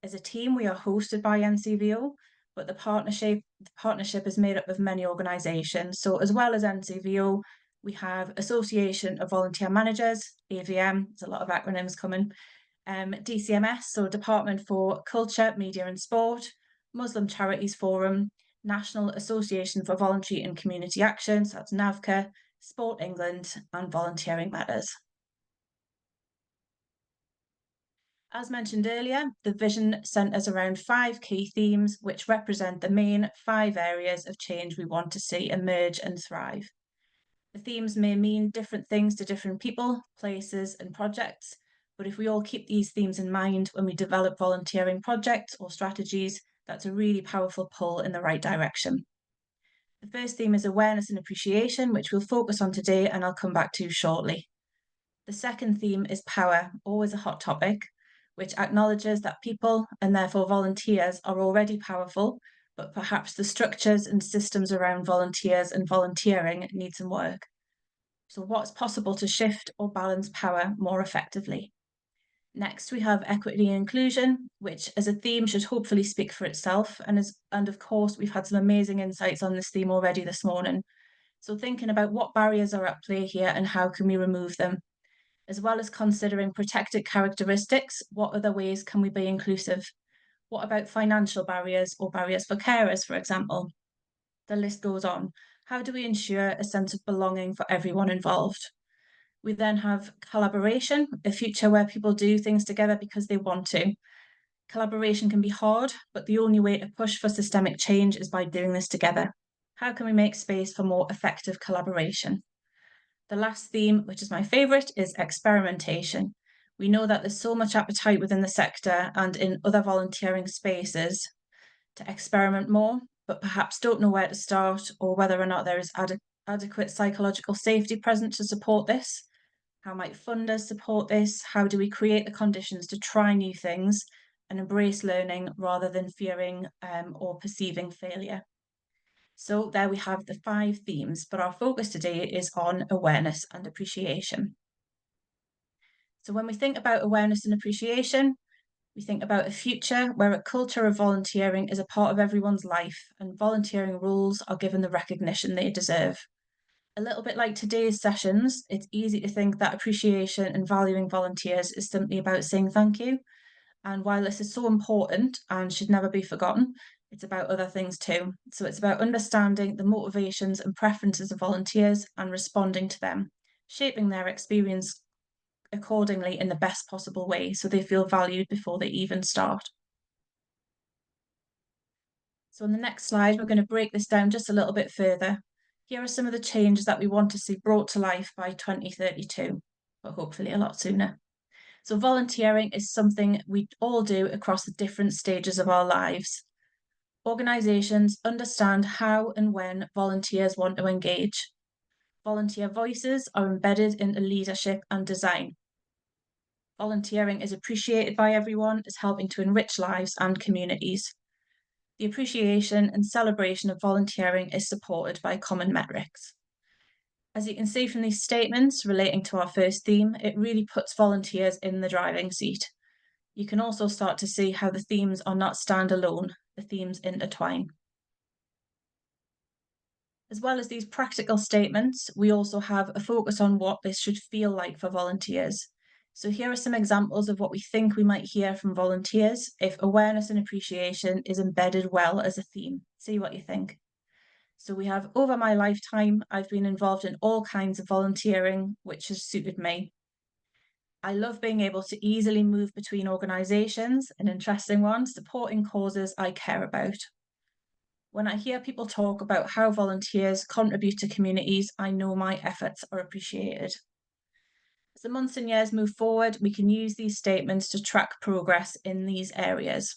As a team, we are hosted by NCVO, but the partnership is made up of many organisations. So as well as NCVO, we have Association of Volunteer Managers, AVM, there's a lot of acronyms coming, DCMS, so Department for Culture, Media and Sport, Muslim Charities Forum, National Association for Voluntary and Community Action, so that's NAVCA, Sport England and Volunteering Matters. As mentioned earlier, the vision centres around 5 key themes which represent the main 5 areas of change we want to see emerge and thrive. The themes may mean different things to different people, places and projects, but if we all keep these themes in mind when we develop volunteering projects or strategies, that's a really powerful pull in the right direction. The first theme is awareness and appreciation, which we'll focus on today and I'll come back to shortly. The second theme is power, always a hot topic, which acknowledges that people and therefore volunteers are already powerful, but perhaps the structures and systems around volunteers and volunteering need some work. So what's possible to shift or balance power more effectively? Next, we have equity and inclusion, which as a theme should hopefully speak for itself. And of course, we've had some amazing insights on this theme already this morning. So thinking about what barriers are at play here and how can we remove them? As well as considering protected characteristics, what other ways can we be inclusive? What about financial barriers or barriers for carers, for example? The list goes on. How do we ensure a sense of belonging for everyone involved? We then have collaboration, a future where people do things together because they want to. Collaboration can be hard, but the only way to push for systemic change is by doing this together. How can we make space for more effective collaboration? The last theme, which is my favourite, is experimentation. We know that there's so much appetite within the sector and in other volunteering spaces to experiment more, but perhaps don't know where to start or whether or not there is adequate psychological safety present to support this? How might funders support this? How do we create the conditions to try new things and embrace learning rather than fearing or perceiving failure? So there we have the 5 themes, but our focus today is on awareness and appreciation. So when we think about awareness and appreciation, we think about a future where a culture of volunteering is a part of everyone's life and volunteering roles are given the recognition they deserve. A little bit like today's sessions, it's easy to think that appreciation and valuing volunteers is simply about saying thank you. And while this is so important and should never be forgotten, it's about other things too. So it's about understanding the motivations and preferences of volunteers and responding to them, shaping their experience accordingly in the best possible way so they feel valued before they even start. So on the next slide, we're going to break this down just a little bit further. Here are some of the changes that we want to see brought to life by 2032, but hopefully a lot sooner. So volunteering is something we all do across the different stages of our lives. Organisations understand how and when volunteers want to engage. Volunteer voices are embedded into leadership and design. Volunteering is appreciated by everyone as helping to enrich lives and communities. The appreciation and celebration of volunteering is supported by common metrics. As you can see from these statements relating to our first theme, it really puts volunteers in the driving seat. You can also start to see how the themes are not standalone, the themes intertwine. As well as these practical statements, we also have a focus on what this should feel like for volunteers. So here are some examples of what we think we might hear from volunteers if awareness and appreciation is embedded well as a theme. See what you think. So we have, over my lifetime, I've been involved in all kinds of volunteering, which has suited me. I love being able to easily move between organisations, an interesting one, supporting causes I care about. When I hear people talk about how volunteers contribute to communities, I know my efforts are appreciated. As the months and years move forward, we can use these statements to track progress in these areas.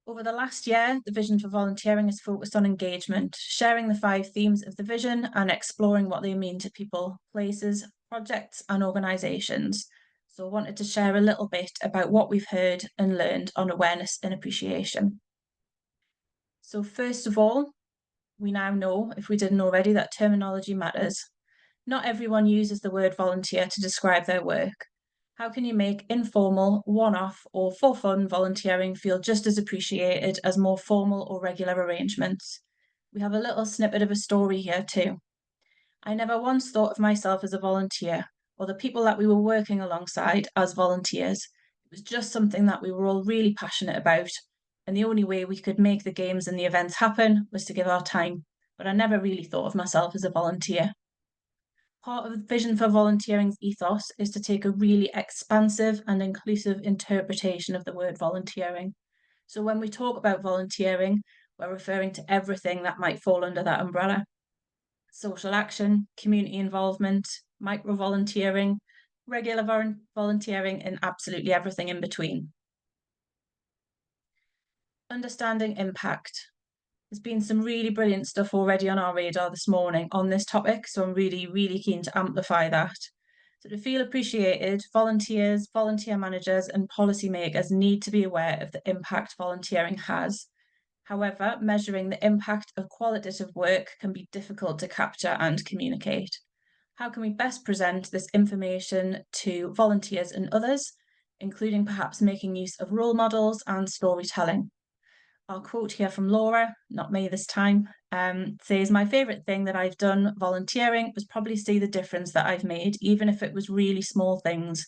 Over the last year, the vision for volunteering is focused on engagement, sharing the 5 themes of the vision and exploring what they mean to people, places, projects and organisations. So I wanted to share a little bit about what we've heard and learned on awareness and appreciation. So first of all, we now know, if we didn't already, that terminology matters. Not everyone uses the word volunteer to describe their work. How can you make informal, one-off or for fun volunteering feel just as appreciated as more formal or regular arrangements? We have a little snippet of a story here too. I never once thought of myself as a volunteer or the people that we were working alongside as volunteers. It was just something that we were all really passionate about. And the only way we could make the games and the events happen was to give our time. But I never really thought of myself as a volunteer. Part of the vision for volunteering's ethos is to take a really expansive and inclusive interpretation of the word volunteering. So when we talk about volunteering, we're referring to everything that might fall under that umbrella. Social action, community involvement, micro-volunteering, regular volunteering, and absolutely everything in between. Understanding impact. There's been some really brilliant stuff already on our radar this morning on this topic, so I'm really, really keen to amplify that. So to feel appreciated, volunteers, volunteer managers and policymakers need to be aware of the impact volunteering has. However, measuring the impact of qualitative work can be difficult to capture and communicate. How can we best present this information to volunteers and others, including perhaps making use of role models and storytelling? I'll quote here from Laura, not me this time, says, "My favourite thing that I've done volunteering was probably see the difference that I've made, even if it was really small things.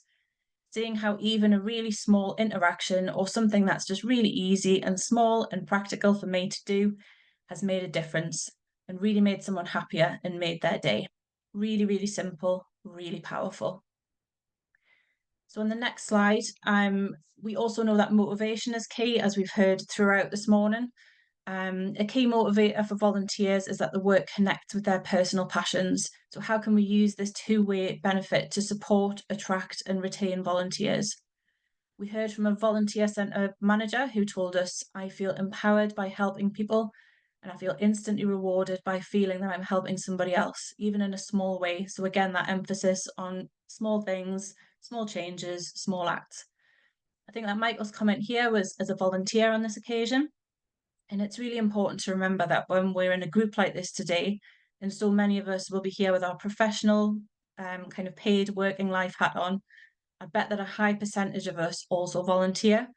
Seeing how even a really small interaction or something that's just really easy and small and practical for me to do has made a difference and really made someone happier and made their day." Really, really simple, really powerful. So on the next slide, we also know that motivation is key, as we've heard throughout this morning. A key motivator for volunteers is that the work connects with their personal passions. So how can we use this two-way benefit to support, attract and retain volunteers? We heard from a volunteer centre manager who told us, "I feel empowered by helping people and I feel instantly rewarded by feeling that I'm helping somebody else, even in a small way. So again, that emphasis on small things, small changes, small acts. I think that Michael's comment here was as a volunteer on this occasion. And it's really important to remember that when we're in a group like this today, and so many of us will be here with our professional kind of paid working life hat on, I bet that a high percentage of us also volunteer.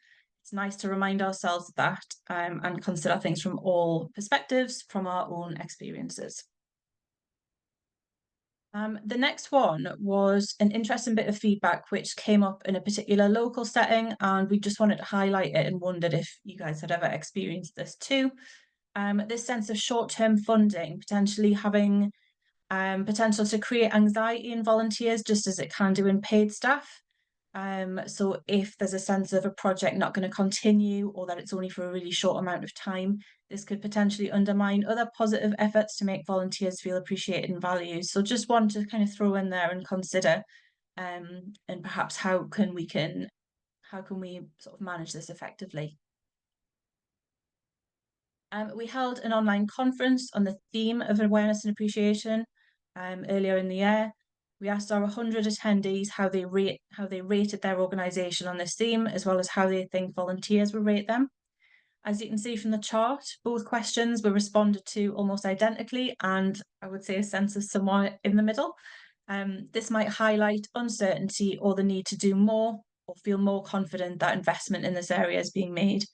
It's nice to remind ourselves of that and consider things from all perspectives, from our own experiences. The next one was an interesting bit of feedback which came up in a particular local setting, and we just wanted to highlight it and wondered if you guys had ever experienced this too. This sense of short-term funding potentially having potential to create anxiety in volunteers, just as it can do in paid staff. So if there's a sense of a project not going to continue, or that it's only for a really short amount of time, this could potentially undermine other positive efforts to make volunteers feel appreciated and valued. So just want to kind of throw in there and consider, and perhaps how can we sort of manage this effectively. We held an online conference on the theme of awareness and appreciation earlier in the year. We asked our 100 attendees how they rated their organisation on this theme, as well as how they think volunteers will rate them. As you can see from the chart, both questions were responded to almost identically, and I would say a sense of somewhere in the middle. This might highlight uncertainty or the need to do more, or feel more confident that investment in this area is being made.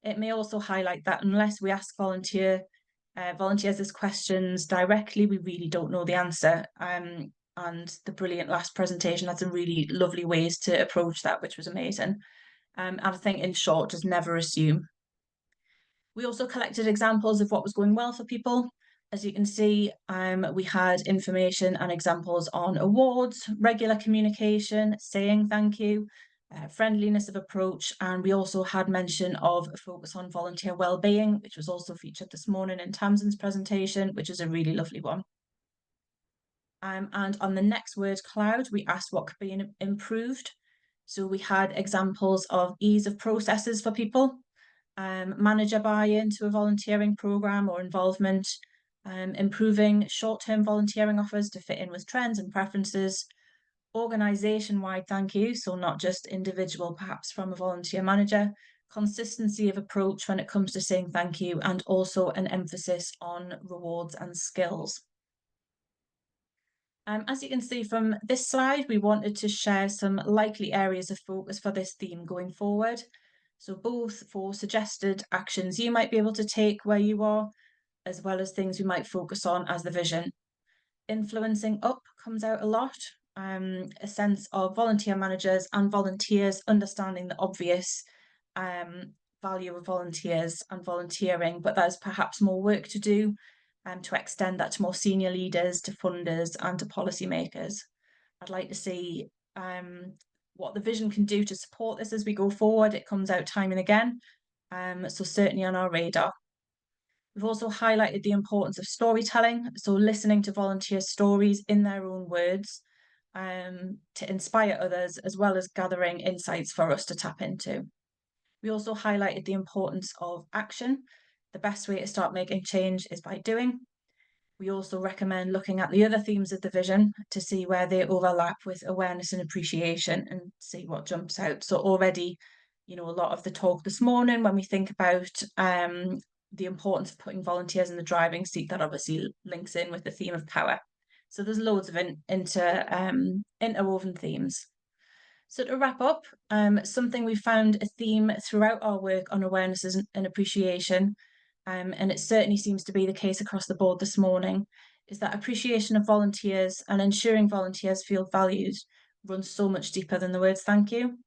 It may also highlight that unless we ask volunteers this questions directly, we really don't know the answer. And the brilliant last presentation had some really lovely ways to approach that, which was amazing. And I think, in short, just never assume. We also collected examples of what was going well for people. As you can see, we had information and examples on awards, regular communication, saying thank you, friendliness of approach, and we also had mention of a focus on volunteer well-being, which was also featured this morning in Tamsin's presentation, which is a really lovely one. And on the next word cloud, we asked what could be improved. So we had examples of ease of processes for people, manager buy-in to a volunteering programme or involvement, improving short-term volunteering offers to fit in with trends and preferences, organisation-wide thank you, so not just individual, perhaps from a volunteer manager, consistency of approach when it comes to saying thank you, and also an emphasis on rewards and skills. As you can see from this slide, we wanted to share some likely areas of focus for this theme going forward. So both for suggested actions you might be able to take where you are, as well as things we might focus on as the vision. Influencing up comes out a lot, a sense of volunteer managers and volunteers understanding the obvious value of volunteers and volunteering, but there's perhaps more work to do to extend that to more senior leaders, to funders and to policymakers. I'd like to see what the vision can do to support this as we go forward. It comes out time and again, so certainly on our radar. We've also highlighted the importance of storytelling, so listening to volunteers' stories in their own words to inspire others, as well as gathering insights for us to tap into. We also highlighted the importance of action. The best way to start making change is by doing. We also recommend looking at the other themes of the vision to see where they overlap with awareness and appreciation and see what jumps out. So already, a lot of the talk this morning, when we think about the importance of putting volunteers in the driving seat, that obviously links in with the theme of power. So there's loads of interwoven themes. So to wrap up, something we found a theme throughout our work on awareness and appreciation, and it certainly seems to be the case across the board this morning, is that appreciation of volunteers and ensuring volunteers feel valued runs so much deeper than the words thank you.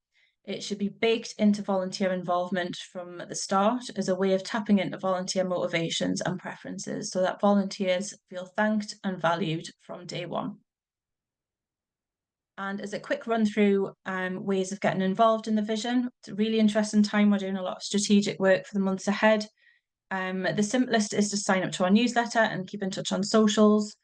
It should be baked into volunteer involvement from the start as a way of tapping into volunteer motivations and preferences so that volunteers feel thanked and valued from day one. And as a quick run through ways of getting involved in the vision, it's a really interesting time. We're doing a lot of strategic work for the months ahead. The simplest is to sign up to our newsletter and keep in touch on socials.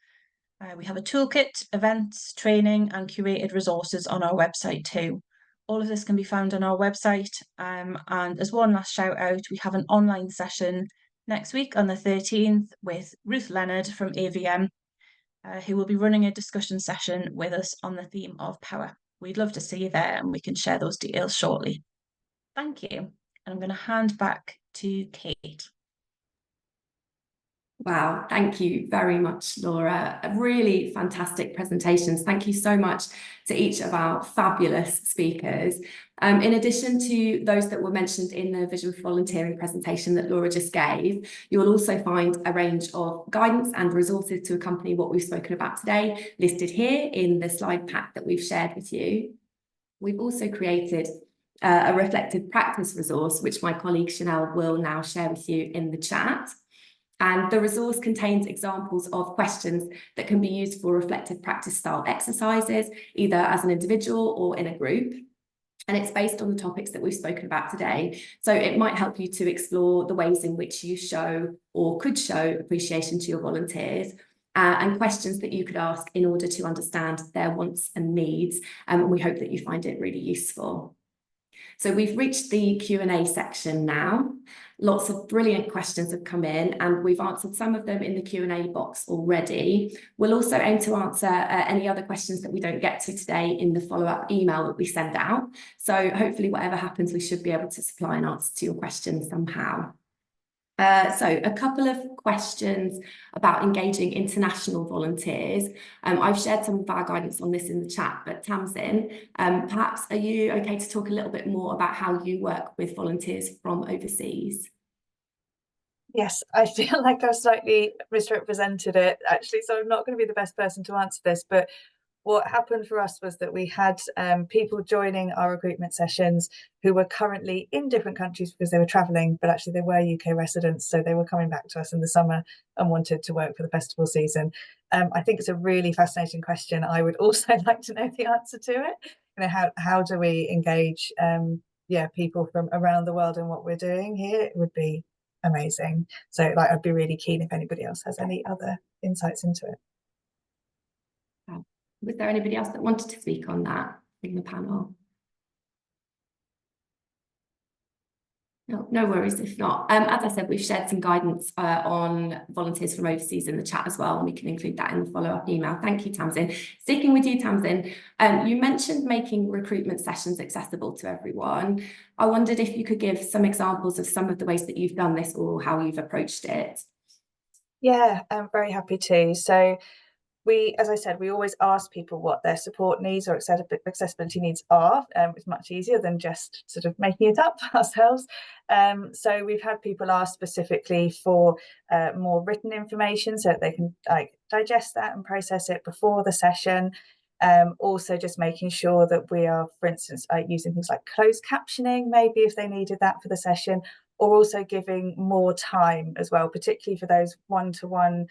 We have a toolkit, events, training, and curated resources on our website too. All of this can be found on our website. And as one last shout out, we have an online session next week on the 13th with Ruth Leonard from AVM, who will be running a discussion session with us on the theme of power. We'd love to see you there, and we can share those details shortly. Thank you. And I'm going to hand back to Kate. Wow, thank you very much, Laura. Really fantastic presentations. Thank you so much to each of our fabulous speakers. In addition to those that were mentioned in the Vision for Volunteering presentation that Laura just gave, you will also find a range of guidance and resources to accompany what we've spoken about today, listed here in the slide pack that we've shared with you. We've also created a reflective practice resource, which my colleague Chanel will now share with you in the chat. And the resource contains examples of questions that can be used for reflective practice style exercises, either as an individual or in a group. And it's based on the topics that we've spoken about today. So it might help you to explore the ways in which you show or could show appreciation to your volunteers, and questions that you could ask in order to understand their wants and needs. And we hope that you find it really useful. So we've reached the Q&A section now. Lots of brilliant questions have come in, and we've answered some of them in the Q&A box already. We'll also aim to answer any other questions that we don't get to today in the follow-up email that we send out. So hopefully whatever happens, we should be able to supply an answer to your questions somehow. So a couple of questions about engaging international volunteers. I've shared some of our guidance on this in the chat, but Tamsin, perhaps are you okay to talk a little bit more about how you work with volunteers from overseas? Yes, I feel like I've slightly misrepresented it actually, so I'm not going to be the best person to answer this, but what happened for us was that we had people joining our recruitment sessions who were currently in different countries because they were travelling, but actually they were UK residents, so they were coming back to us in the summer and wanted to work for the festival season. I think it's a really fascinating question. I would also like to know the answer to it. You know, how do we engage people from around the world in what we're doing here? It would be amazing. So I'd be really keen if anybody else has any other insights into it. Was there anybody else that wanted to speak on that in the panel? No worries if not. As I said, we've shared some guidance on volunteers from overseas in the chat as well, and we can include that in the follow-up email. Thank you, Tamsin. Sticking with you, Tamsin, you mentioned making recruitment sessions accessible to everyone. I wondered if you could give some examples of some of the ways that you've done this or how you've approached it. Yeah, I'm very happy to. So as I said, we always ask people what their support needs or accessibility needs are. It's much easier than just sort of making it up ourselves. So we've had people ask specifically for more written information so that they can digest that and process it before the session. Also just making sure that we are, for instance, using things like closed captioning, maybe if they needed that for the session, or also giving more time as well, particularly for those one-to-one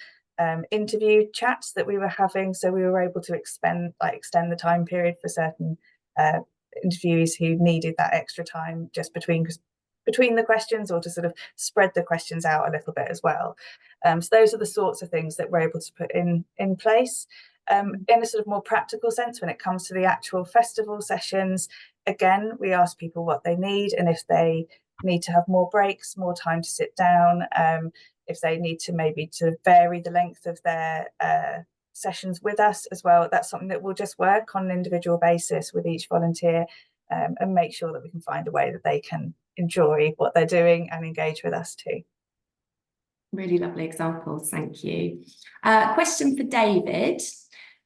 interview chats that we were having, so we were able to extend the time period for certain interviewees who needed that extra time just between the questions, or to sort of spread the questions out a little bit as well. So those are the sorts of things that we're able to put in place. In a sort of more practical sense, when it comes to the actual festival sessions, again, we ask people what they need, and if they need to have more breaks, more time to sit down, if they need to maybe to vary the length of their sessions with us as well, that's something that we'll just work on an individual basis with each volunteer, and make sure that we can find a way that they can enjoy what they're doing and engage with us too. Really lovely examples, thank you. Question for David.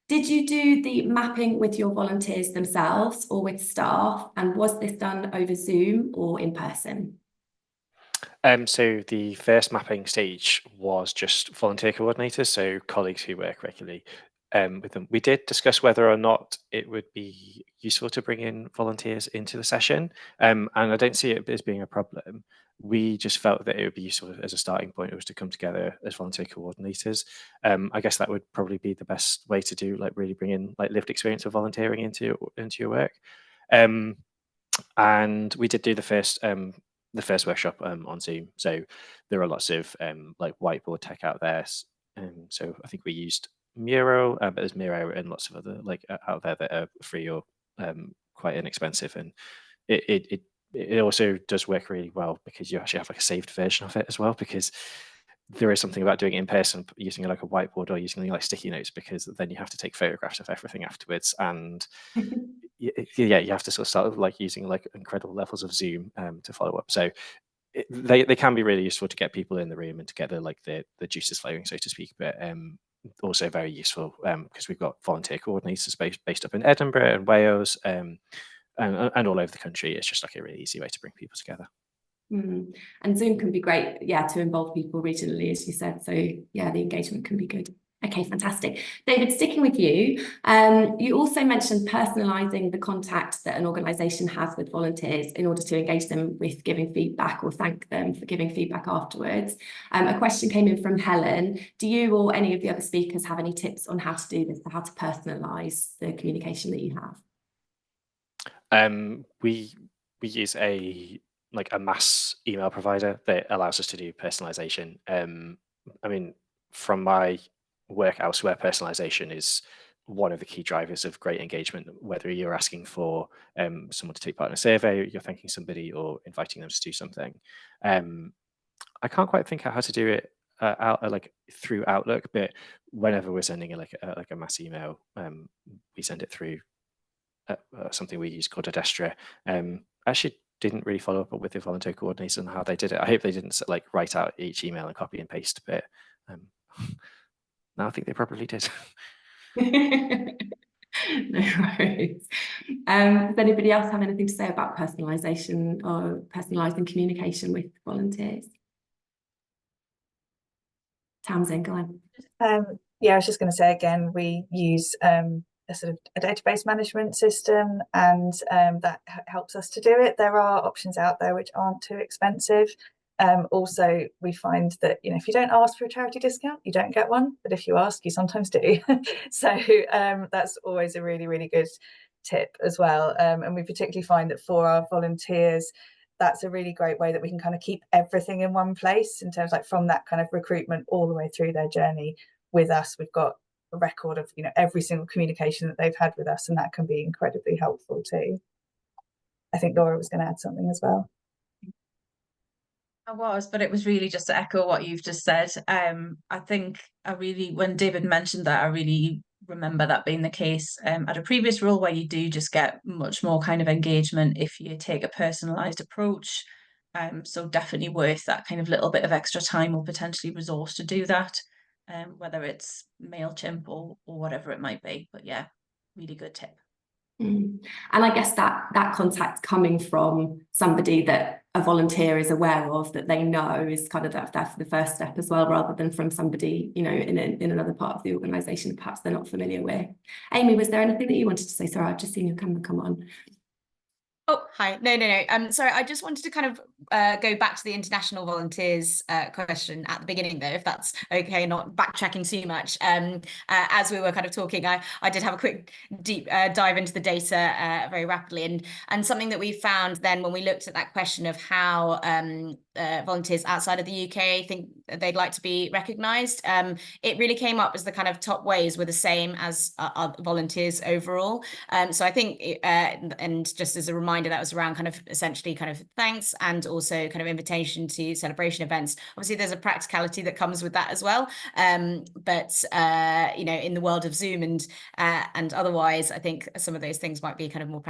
Did you do the mapping with your volunteers themselves or with staff? And was this done over Zoom or in person? So the first mapping stage was just volunteer coordinators, so colleagues who work regularly with them. We did discuss whether or not it would be useful to bring in volunteers into the session, and I don't see it as being a problem. We just felt that it would be useful as a starting point. It was to come together as volunteer coordinators. I guess that would probably be the best way to do, really bring in lived experience of volunteering into your work. And we did do the first workshop on Zoom. So there are lots of whiteboard tech out there. So I think we used Miro, but there's Miro and lots of other out there that are free or quite inexpensive. And it it also does work really well because you actually have like a saved version of it as well, because there is something about doing it in person, using like a whiteboard or using like sticky notes, because then you have to take photographs of everything afterwards, and yeah, you have to sort of start like using like incredible levels of zoom to follow up. So they can be really useful to get people in the room and to get the juices flowing, so to speak, but also very useful because we've got volunteer coordinators based up in Edinburgh and Wales and all over the country. It's just like a really easy way to bring people together. And Zoom can be great, yeah, to involve people regionally, as you said. So yeah, the engagement can be good. Okay, fantastic. David, sticking with you, you also mentioned personalising the contact that an organisation has with volunteers in order to engage them with giving feedback or thank them for giving feedback afterwards. A question came in from Helen. Do you or any of the other speakers have any tips on how to do this, or how to personalise the communication that you have? We use a mass email provider that allows us to do personalization. I mean, from my work elsewhere, personalization is one of the key drivers of great engagement, whether you're asking for someone to take part in a survey, you're thanking somebody, or inviting them to do something. I can't quite think out how to do it like through Outlook, but whenever we're sending a mass email, we send it through something we use called Adestra. Actually didn't really follow up with the volunteer coordinators on how they did it. I hope they didn't like write out each email and copy and paste, but no, I think they probably did. No worries. Does anybody else have anything to say about personalisation or personalising communication with volunteers? Tamsin, go on. Yeah, I was just going to say again, we use a sort of a database management system, and that helps us to do it. There are options out there which aren't too expensive. Also, we find that, you know, if you don't ask for a charity discount, you don't get one, but if you ask, you sometimes do. So that's always a really, really good tip as well. And we particularly find that for our volunteers, that's a really great way that we can kind of keep everything in one place, in terms like from that kind of recruitment all the way through their journey with us. We've got a record of, you know, every single communication that they've had with us, and that can be incredibly helpful too. I think Laura was going to add something as well. I was, but it was really just to echo what you've just said. I think when David mentioned that, I really remember that being the case at a previous role, where you do just get much more kind of engagement if you take a personalised approach. So definitely worth that kind of little bit of extra time or potentially resource to do that, whether it's MailChimp or whatever it might be. But yeah, really good tip. And I guess that contact coming from somebody that a volunteer is aware of, that they know, is kind of that's the first step as well, rather than from somebody, you know, in another part of the organisation perhaps they're not familiar with. Amy, was there anything that you wanted to say? Sorry, I've just seen your camera come on. Oh, hi. No. Sorry, I just wanted to kind of go back to the international volunteers question at the beginning, though, if that's okay, not backtracking too much. As we were kind of talking, I did have a quick deep dive into the data very rapidly, and something that we found then when we looked at that question of how volunteers outside of the UK think they'd like to be recognised, it really came up as the kind of top ways were the same as volunteers overall. So I think, and just as a reminder, that was around kind of essentially kind of thanks, and also kind of invitation to celebration events. Obviously, there's a practicality that comes with that as well. But you know, in the world of Zoom and otherwise, I think some of those things might be kind of more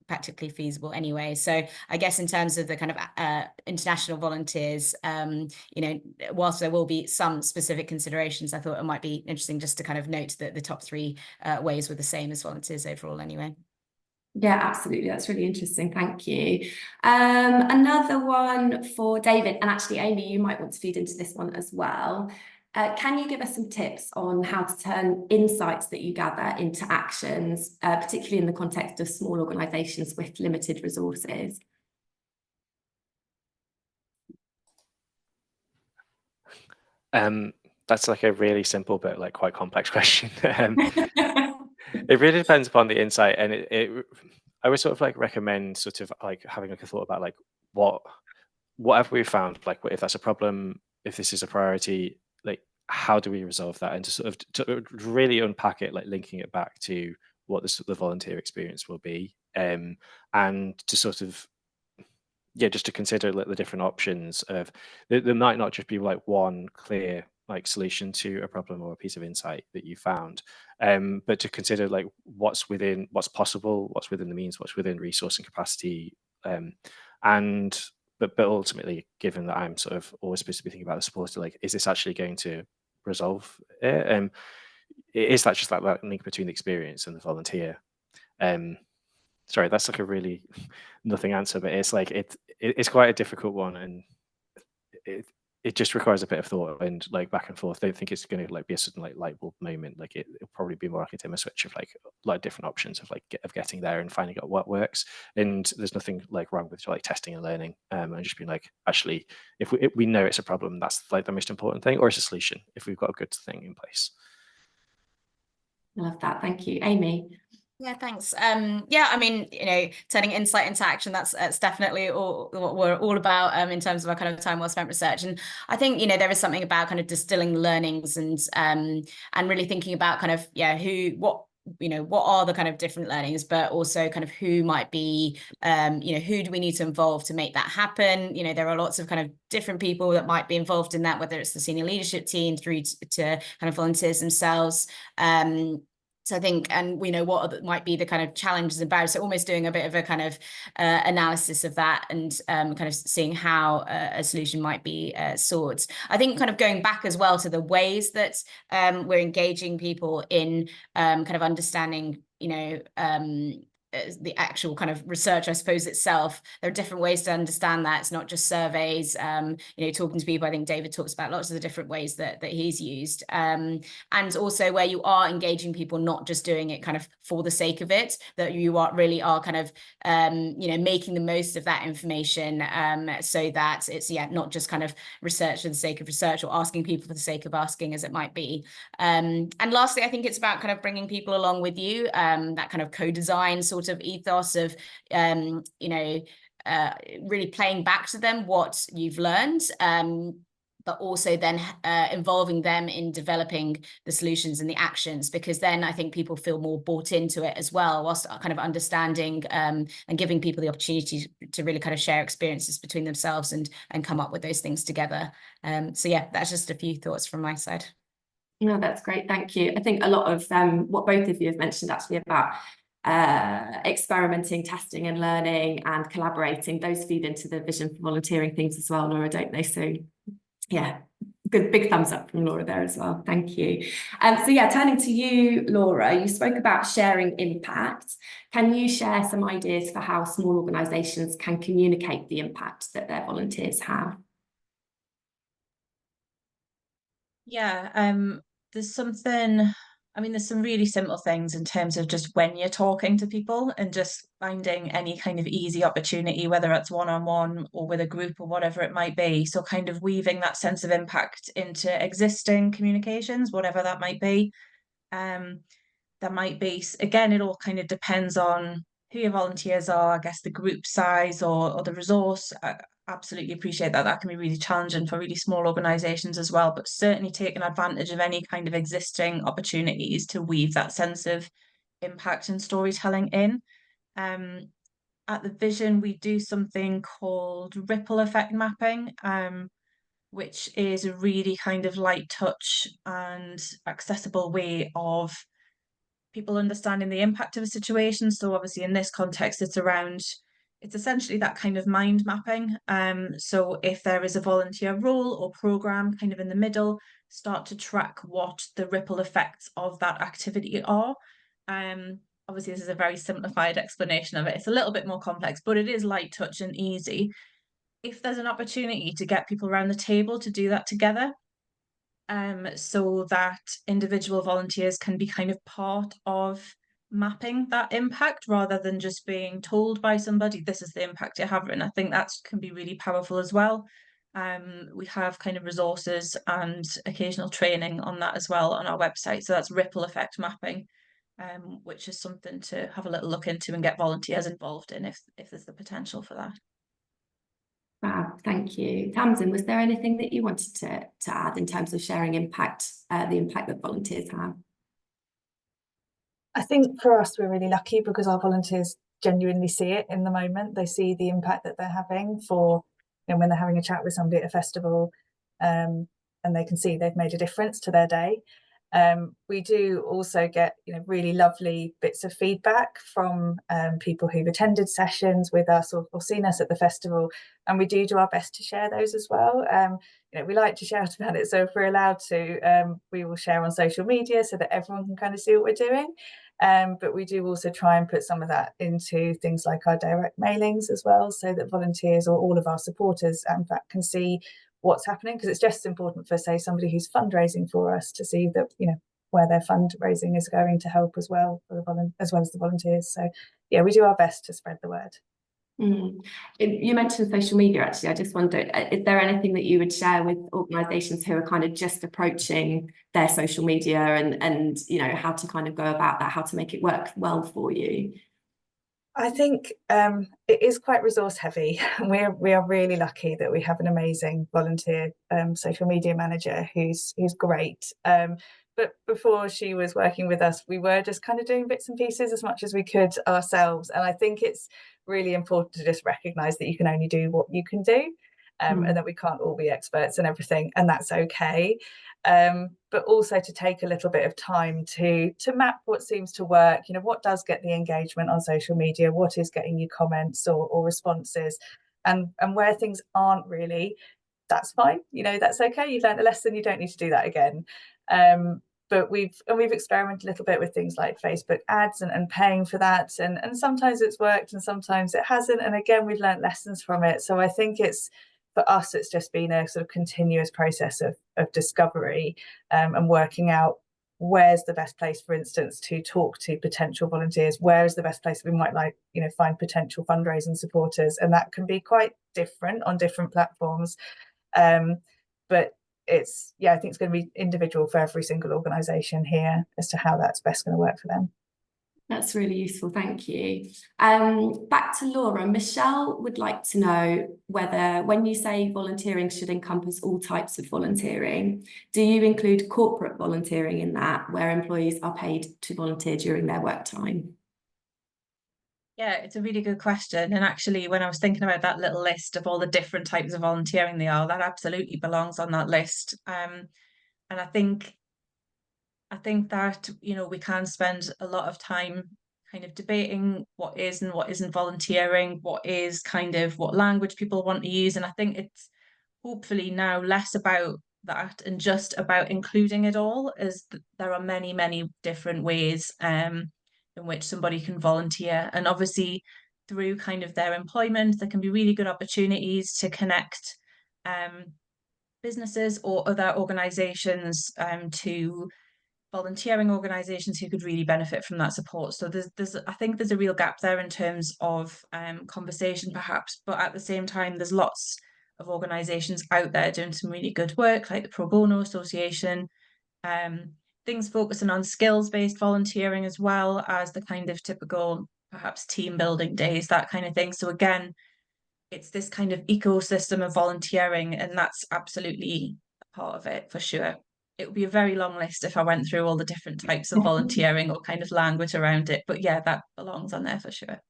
practically feasible anyway. So I guess in terms of the kind of international volunteers, you know, whilst there will be some specific considerations, I thought it might be interesting just to kind of note that the top three ways were the same as volunteers overall anyway. Yeah, absolutely. That's really interesting. Thank you. Another one for David, and actually, Amy, you might want to feed into this one as well. Can you give us some tips on how to turn insights that you gather into actions, particularly in the context of small organisations with limited resources? That's like a really simple but like quite complex question. It really depends upon the insight, and I would sort of like recommend sort of like having like a thought about like what have we found, like if that's a problem, if this is a priority, like how do we resolve that, and to sort of to really unpack it, like linking it back to what the volunteer experience will be, and to sort of yeah, just to consider like the different options of there might not just be like one clear like solution to a problem or a piece of insight that you found, but to consider like what's possible, what's within the means, what's within resource and capacity, and but ultimately, given that I'm sort of always supposed to be thinking about the supporter, like, is this actually going to resolve it? Is that just like that link between the experience and the volunteer? Sorry, that's like a really nothing answer, but it's like it's quite a difficult one, and it just requires a bit of thought and like back and forth. I don't think it's going to like be a sudden like light bulb moment. Like it'll probably be more like a dimmer switch of like different options of like of getting there and finding out what works. And there's nothing like wrong with like testing and learning, and just being like, actually, if we know it's a problem, that's like the most important thing, or it's a solution if we've got a good thing in place. I love that. Thank you, Amy. Yeah, thanks. Yeah, I mean, turning insight into action, that's definitely what we're all about in terms of our kind of time well spent research. And I think, there is something about kind of distilling learnings and really thinking about kind of, what are the kind of different learnings, but also kind of who might be, who do we need to involve to make that happen? There are lots of kind of different people that might be involved in that, whether it's the senior leadership team through to kind of volunteers themselves. So I think, and we know what might be the kind of challenges and barriers. So almost doing a bit of a kind of analysis of that and kind of seeing how a solution might be sought. I think kind of going back as well to the ways that we're engaging people in kind of understanding, the actual kind of research, I suppose, itself. There are different ways to understand that. It's not just surveys, talking to people. I think David talks about lots of the different ways that he's used. And also where you are engaging people, not just doing it kind of for the sake of it, that you really are kind of, making the most of that information so that it's, not just kind of research for the sake of research or asking people for the sake of asking, as it might be. And lastly, I think it's about kind of bringing people along with you, that kind of co-design sort of ethos of, really playing back to them what you've learned, but also then involving them in developing the solutions and the actions, because then I think people feel more bought into it as well, whilst kind of understanding and giving people the opportunity to really kind of share experiences between themselves and come up with those things together. So yeah, that's just a few thoughts from my side. No, that's great. Thank you. I think a lot of what both of you have mentioned actually about experimenting, testing and learning and collaborating, those feed into the vision for volunteering things as well, Laura, don't they? So yeah, good big thumbs up from Laura there as well. Thank you. So yeah, turning to you, Laura, you spoke about sharing impact. Can you share some ideas for how small organisations can communicate the impact that their volunteers have? Yeah, there's some really simple things in terms of just when you're talking to people and just finding any kind of easy opportunity, whether it's one-on-one or with a group or whatever it might be. So kind of weaving that sense of impact into existing communications, whatever that might be. Again, it all kind of depends on who your volunteers are, I guess the group size or the resource. I absolutely appreciate that can be really challenging for really small organisations as well, but certainly taking advantage of any kind of existing opportunities to weave that sense of impact and storytelling in. At the Vision, we do something called ripple effect mapping, which is a really kind of light touch and accessible way of people understanding the impact of a situation. So obviously in this context, it's essentially that kind of mind mapping. So if there is a volunteer role or program kind of in the middle, start to track what the ripple effects of that activity are. Obviously this is a very simplified explanation of it. It's a little bit more complex, but it is light touch and easy. If there's an opportunity to get people around the table to do that together, so that individual volunteers can be kind of part of mapping that impact rather than just being told by somebody, this is the impact you're having. I think that can be really powerful as well. We have kind of resources and occasional training on that as well on our website. So that's ripple effect mapping, which is something to have a little look into and get volunteers involved in if there's the potential for that. Wow, thank you. Tamsin, was there anything that you wanted to add in terms of sharing impact, the impact that volunteers have? I think for us, we're really lucky because our volunteers genuinely see it in the moment. They see the impact that they're having for, you know, when they're having a chat with somebody at a festival, and they can see they've made a difference to their day. We do also get, you know, really lovely bits of feedback from people who've attended sessions with us or seen us at the festival, and we do our best to share those as well. You know, we like to shout about it, so if we're allowed to, we will share on social media so that everyone can kind of see what we're doing. But we do also try and put some of that into things like our direct mailings as well, so that volunteers or all of our supporters, in fact, can see what's happening, because it's just as important for, say, somebody who's fundraising for us to see that, you know, where their fundraising is going to help as well, for as well as the volunteers. So yeah, we do our best to spread the word. You mentioned social media, actually. I just wonder, is there anything that you would share with organisations who are kind of just approaching their social media and you know, how to kind of go about that, how to make it work well for you? I think it is quite resource heavy. We are really lucky that we have an amazing volunteer social media manager who's great. But before she was working with us, we were just kind of doing bits and pieces as much as we could ourselves. And I think it's really important to just recognise that you can only do what you can do, and that we can't all be experts and everything, and that's okay. But also to take a little bit of time to map what seems to work, you know, what does get the engagement on social media, what is getting you comments or responses, and where things aren't really, that's fine, you know, that's okay, you've learned a lesson, you don't need to do that again. But we've experimented a little bit with things like Facebook ads and paying for that, and sometimes it's worked and sometimes it hasn't, and again, we've learned lessons from it. So I think for us, it's just been a sort of continuous process of discovery, and working out where's the best place, for instance, to talk to potential volunteers, where is the best place we might, like, you know, find potential fundraising supporters, and that can be quite different on different platforms. But it's, yeah, I think it's going to be individual for every single organisation here as to how that's best going to work for them. That's really useful, thank you. Back to Laura. Michelle would like to know whether, when you say volunteering should encompass all types of volunteering, do you include corporate volunteering in that, where employees are paid to volunteer during their work time? Yeah, it's a really good question. And actually, when I was thinking about that little list of all the different types of volunteering they are, that absolutely belongs on that list. And I think that, you know, we can spend a lot of time kind of debating what is and what isn't volunteering, what is kind of what language people want to use. And I think it's hopefully now less about that and just about including it all, as there are many, many different ways in which somebody can volunteer. And obviously through kind of their employment, there can be really good opportunities to connect businesses or other organisations to volunteering organisations who could really benefit from that support. So there's I think there's a real gap there in terms of conversation perhaps, but at the same time there's lots of organisations out there doing some really good work, like the Pro Bono Association, things focusing on skills-based volunteering as well as the kind of typical perhaps team building days, that kind of thing. So again, it's this kind of ecosystem of volunteering, and that's absolutely a part of it for sure. It would be a very long list if I went through all the different types of volunteering or kind of language around it. But yeah, that belongs on there for sure.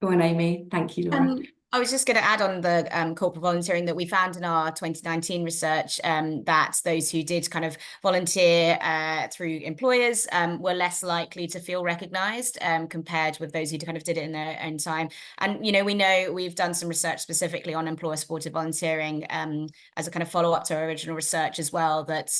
Go on, Amy. Thank you, Laura. I was just going to add on the corporate volunteering that we found in our 2019 research, that those who did kind of volunteer through employers were less likely to feel recognised compared with those who kind of did it in their own time. And, you know, we've done some research specifically on employer-supported volunteering as a kind of follow-up to our original research as well, that,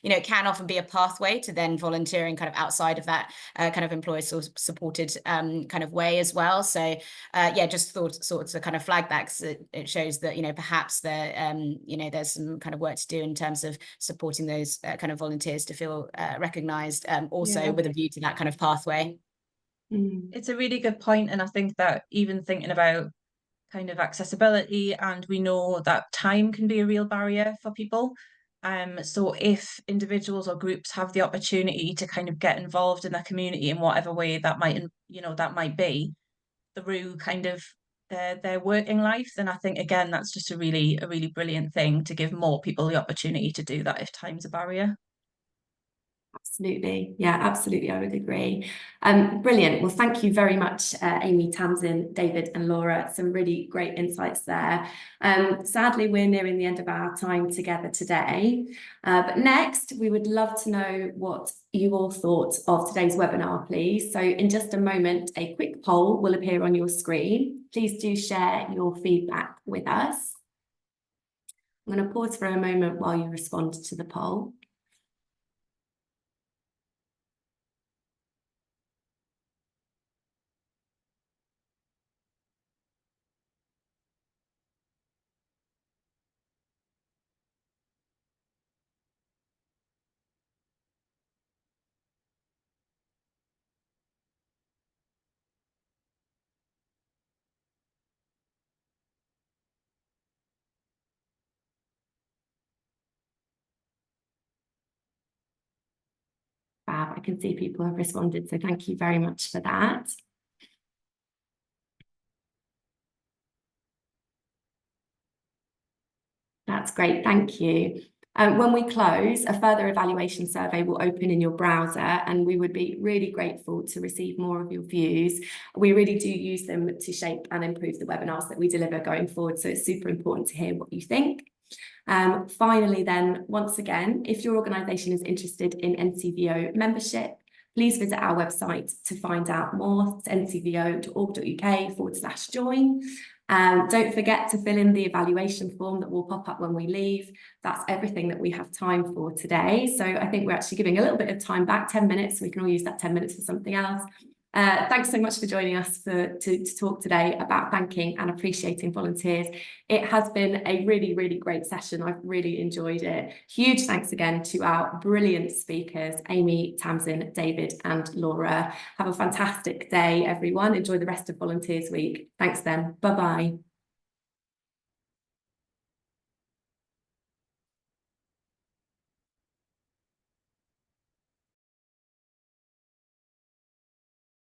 you know, it can often be a pathway to then volunteering kind of outside of that kind of employer-supported kind of way as well. So, yeah, just thought to kind of flag that, because it shows that, you know, perhaps there, you know, there's some kind of work to do in terms of supporting those kind of volunteers to feel recognised, also with a view to that kind of pathway. It's a really good point, and I think that even thinking about kind of accessibility, and we know that time can be a real barrier for people. So if individuals or groups have the opportunity to kind of get involved in their community in whatever way that might, you know, that might be through kind of their working life, then I think again that's just a really brilliant thing to give more people the opportunity to do that if time's a barrier. Absolutely. Yeah, absolutely. I would agree. Brilliant. Well, thank you very much, Amy, Tamsin, David and Laura. Some really great insights there. Sadly, we're nearing the end of our time together today. But next, we would love to know what you all thought of today's webinar, please. So in just a moment, a quick poll will appear on your screen. Please do share your feedback with us. I'm going to pause for a moment while you respond to the poll. Fab. I can see people have responded, so thank you very much for that. That's great, thank you. When we close, a further evaluation survey will open in your browser, and we would be really grateful to receive more of your views. We really do use them to shape and improve the webinars that we deliver going forward, so it's super important to hear what you think. Finally then, once again, if your organisation is interested in NCVO membership, please visit our website to find out more. It's ncvo.org.uk/join. Don't forget to fill in the evaluation form that will pop up when we leave. That's everything that we have time for today. So I think we're actually giving a little bit of time back, 10 minutes. We can all use that 10 minutes for something else. Thanks so much for joining us to talk today about thanking and appreciating volunteers. It has been a really, really great session. I've really enjoyed it. Huge thanks again to our brilliant speakers, Amy, Tamsin, David and Laura. Have a fantastic day, everyone. Enjoy the rest of Volunteers Week. Thanks then. Bye-bye.